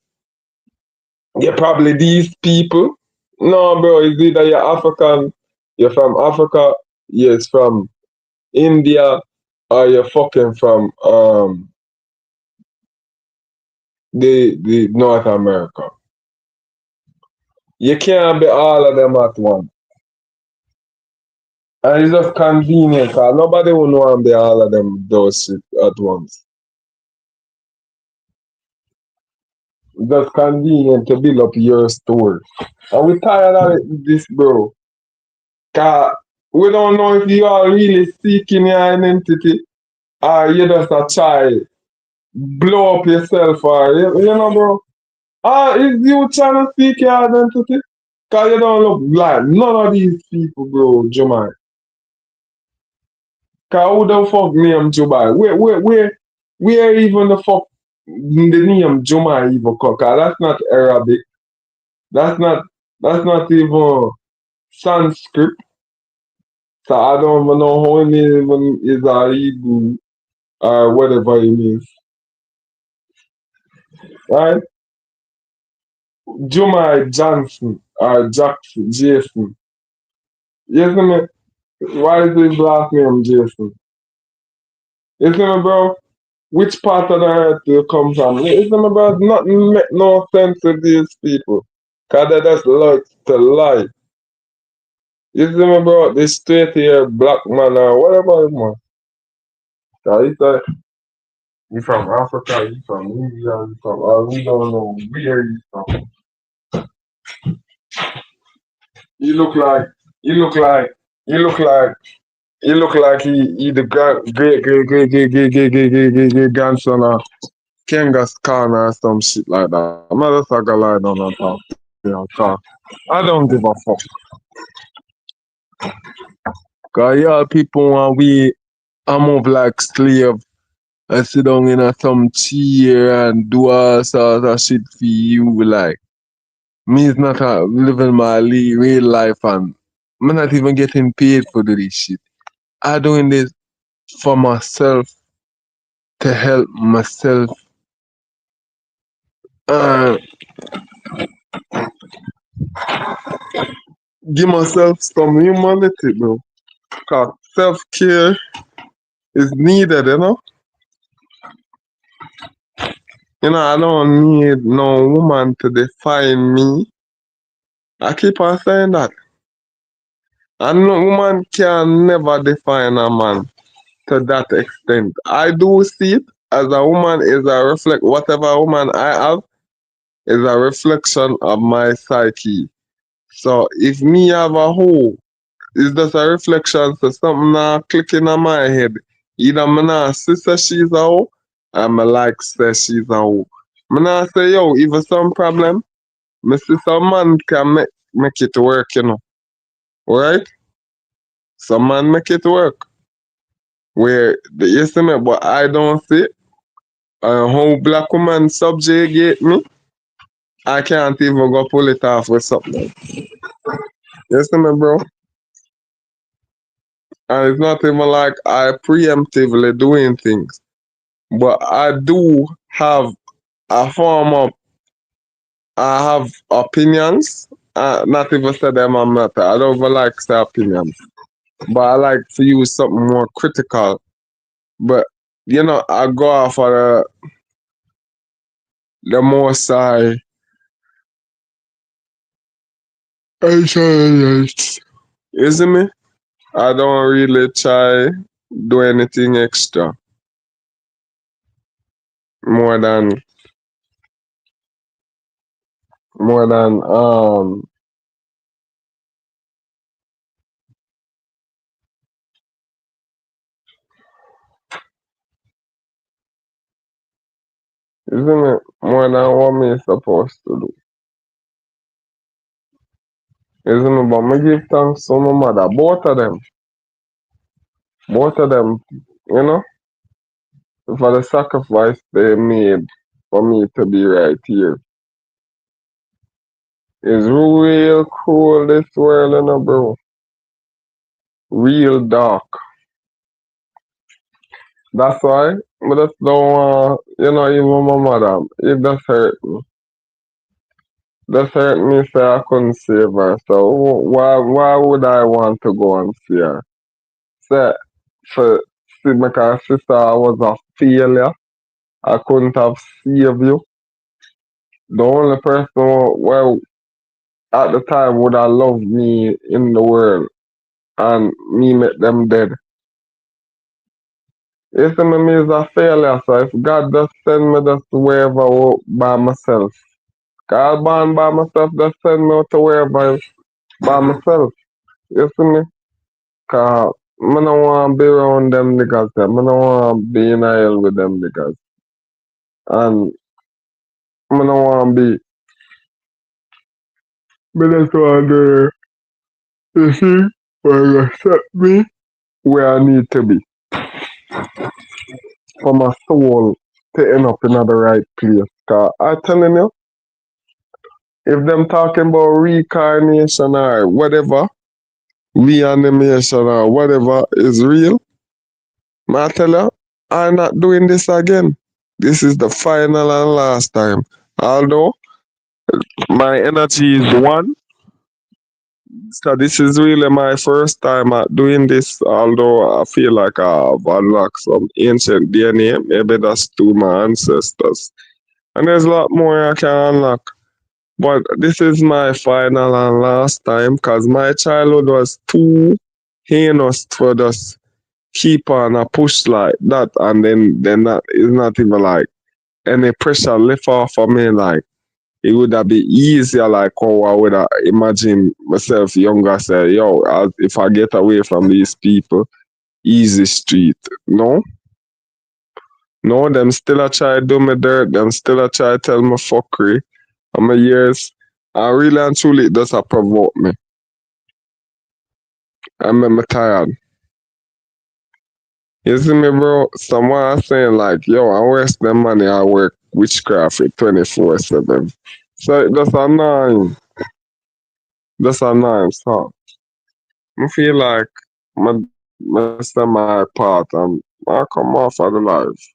you're probably these people. No, bro, it's either you're African, you're from Africa, you're from India, or you're fucking from the North America. You can't be all of them at once. And it's just convenient because nobody will know and be all of them those shit at once. It's just convenient to build up your story. And we tired of this, bro. Cause we don't know if you are really seeking your identity or you just a child blow up yourself or you know bro. Is you trying to seek your identity? Cause you don't look like none of these people, bro, Jumai. Cause who the fuck name Jumai? Where even the fuck the name Jumai even come? Cause that's not Arabic. That's not that's not even Sanskrit. So I don't even know how it even is a Hebrew or whatever it means. Right? Jumai Johnson or Jackson, Jason. Isn't it? Why is his last name Jason? Isn't it, bro? Which part of the earth do you come from? Isn't it, bro? Nothing make no sense to these people. Cause they just like to lie. Isn't it, bro? This straight here black man or whatever it was. Cause he said he from Africa, he from India, he from we don't know where he's from. He look like he look like he look like he look like he the great grandson of Genghis Khan or some shit like that. I'm not just gonna lie down and talk. Talk. I don't give a fuck. Cause y'all people want we I move like slave and sit down in a some chair and do all sorts of shit for you like me is not living my real life and I'm not even getting paid for do this shit. I doing this for myself to help myself and give myself some humanity, bro. Cause self care is needed, you know. You know, I don't need no woman to define me. I keep on saying that. And no woman can never define a man to that extent. I do see it as a woman is a reflect whatever woman I have is a reflection of my psyche. So if me have a hoe, it's just a reflection so something not clicking on my head. Either me not see say she's a hoe or me like say she's a hoe. Me not say yo, even some problem, me see some man can make it work, you know. Right? Some man make it work. Where the you see me, but I don't see how black woman subjugate me. I can't even go pull it off with something. You see me, bro? And it's not even like I preemptively doing things. But I do have a form of I have opinions. Not even say them I'm not. I don't even like say opinions. But I like to use something more critical. But you know, I go off of the most isn't me? I don't really try do anything extra more than more than isn't it more than what me supposed to do. Isn't it? But me give thanks to my mother. Both of them, you know, for the sacrifice they made for me to be right here. It's real cool this world, you know, bro. Real dark. That's why I just don't want, you know, even my mother, it just hurt me. Just hurt me say I couldn't save her. So why would I want to go and see her? Say for see because sister I was a failure. I couldn't have saved you. The only person well at the time would have loved me in the world and me make them dead. You see me is a failure, so if God just send me just wherever by myself. God born by myself, just send me to wherever by myself. You see me? Cause I don't want to be around them niggas. I don't want to be in hell with them niggas. And I don't want to be Me just want to, you see, where you set me where I need to be for my soul to end up in the right place. Cause I telling you, if them talking about reincarnation or whatever, reanimation or whatever is real, I tell you, I'm not doing this again. This is the final and last time. Although my energy is one, so this is really my first time at doing this. Although I feel like I've unlocked some ancient DNA, maybe that's to my ancestors. And there's a lot more I can unlock. But this is my final and last time because my childhood was too heinous for just keep on a push like that, and then that is not even like any pressure lift off of me. Like it would have been easier. Like how I would have imagine myself younger. Say, yo, if I get away from these people, easy street. No, no, them still a try do me dirt. Them still a try tell me fuckery. And my years, I really and truly it does a provoke me. I make me tired. You see me, bro? Someone saying like, yo, I waste the money, I work witchcraft 24/7. So that's annoying. That's annoying. So I feel like my my part and I come off of the life.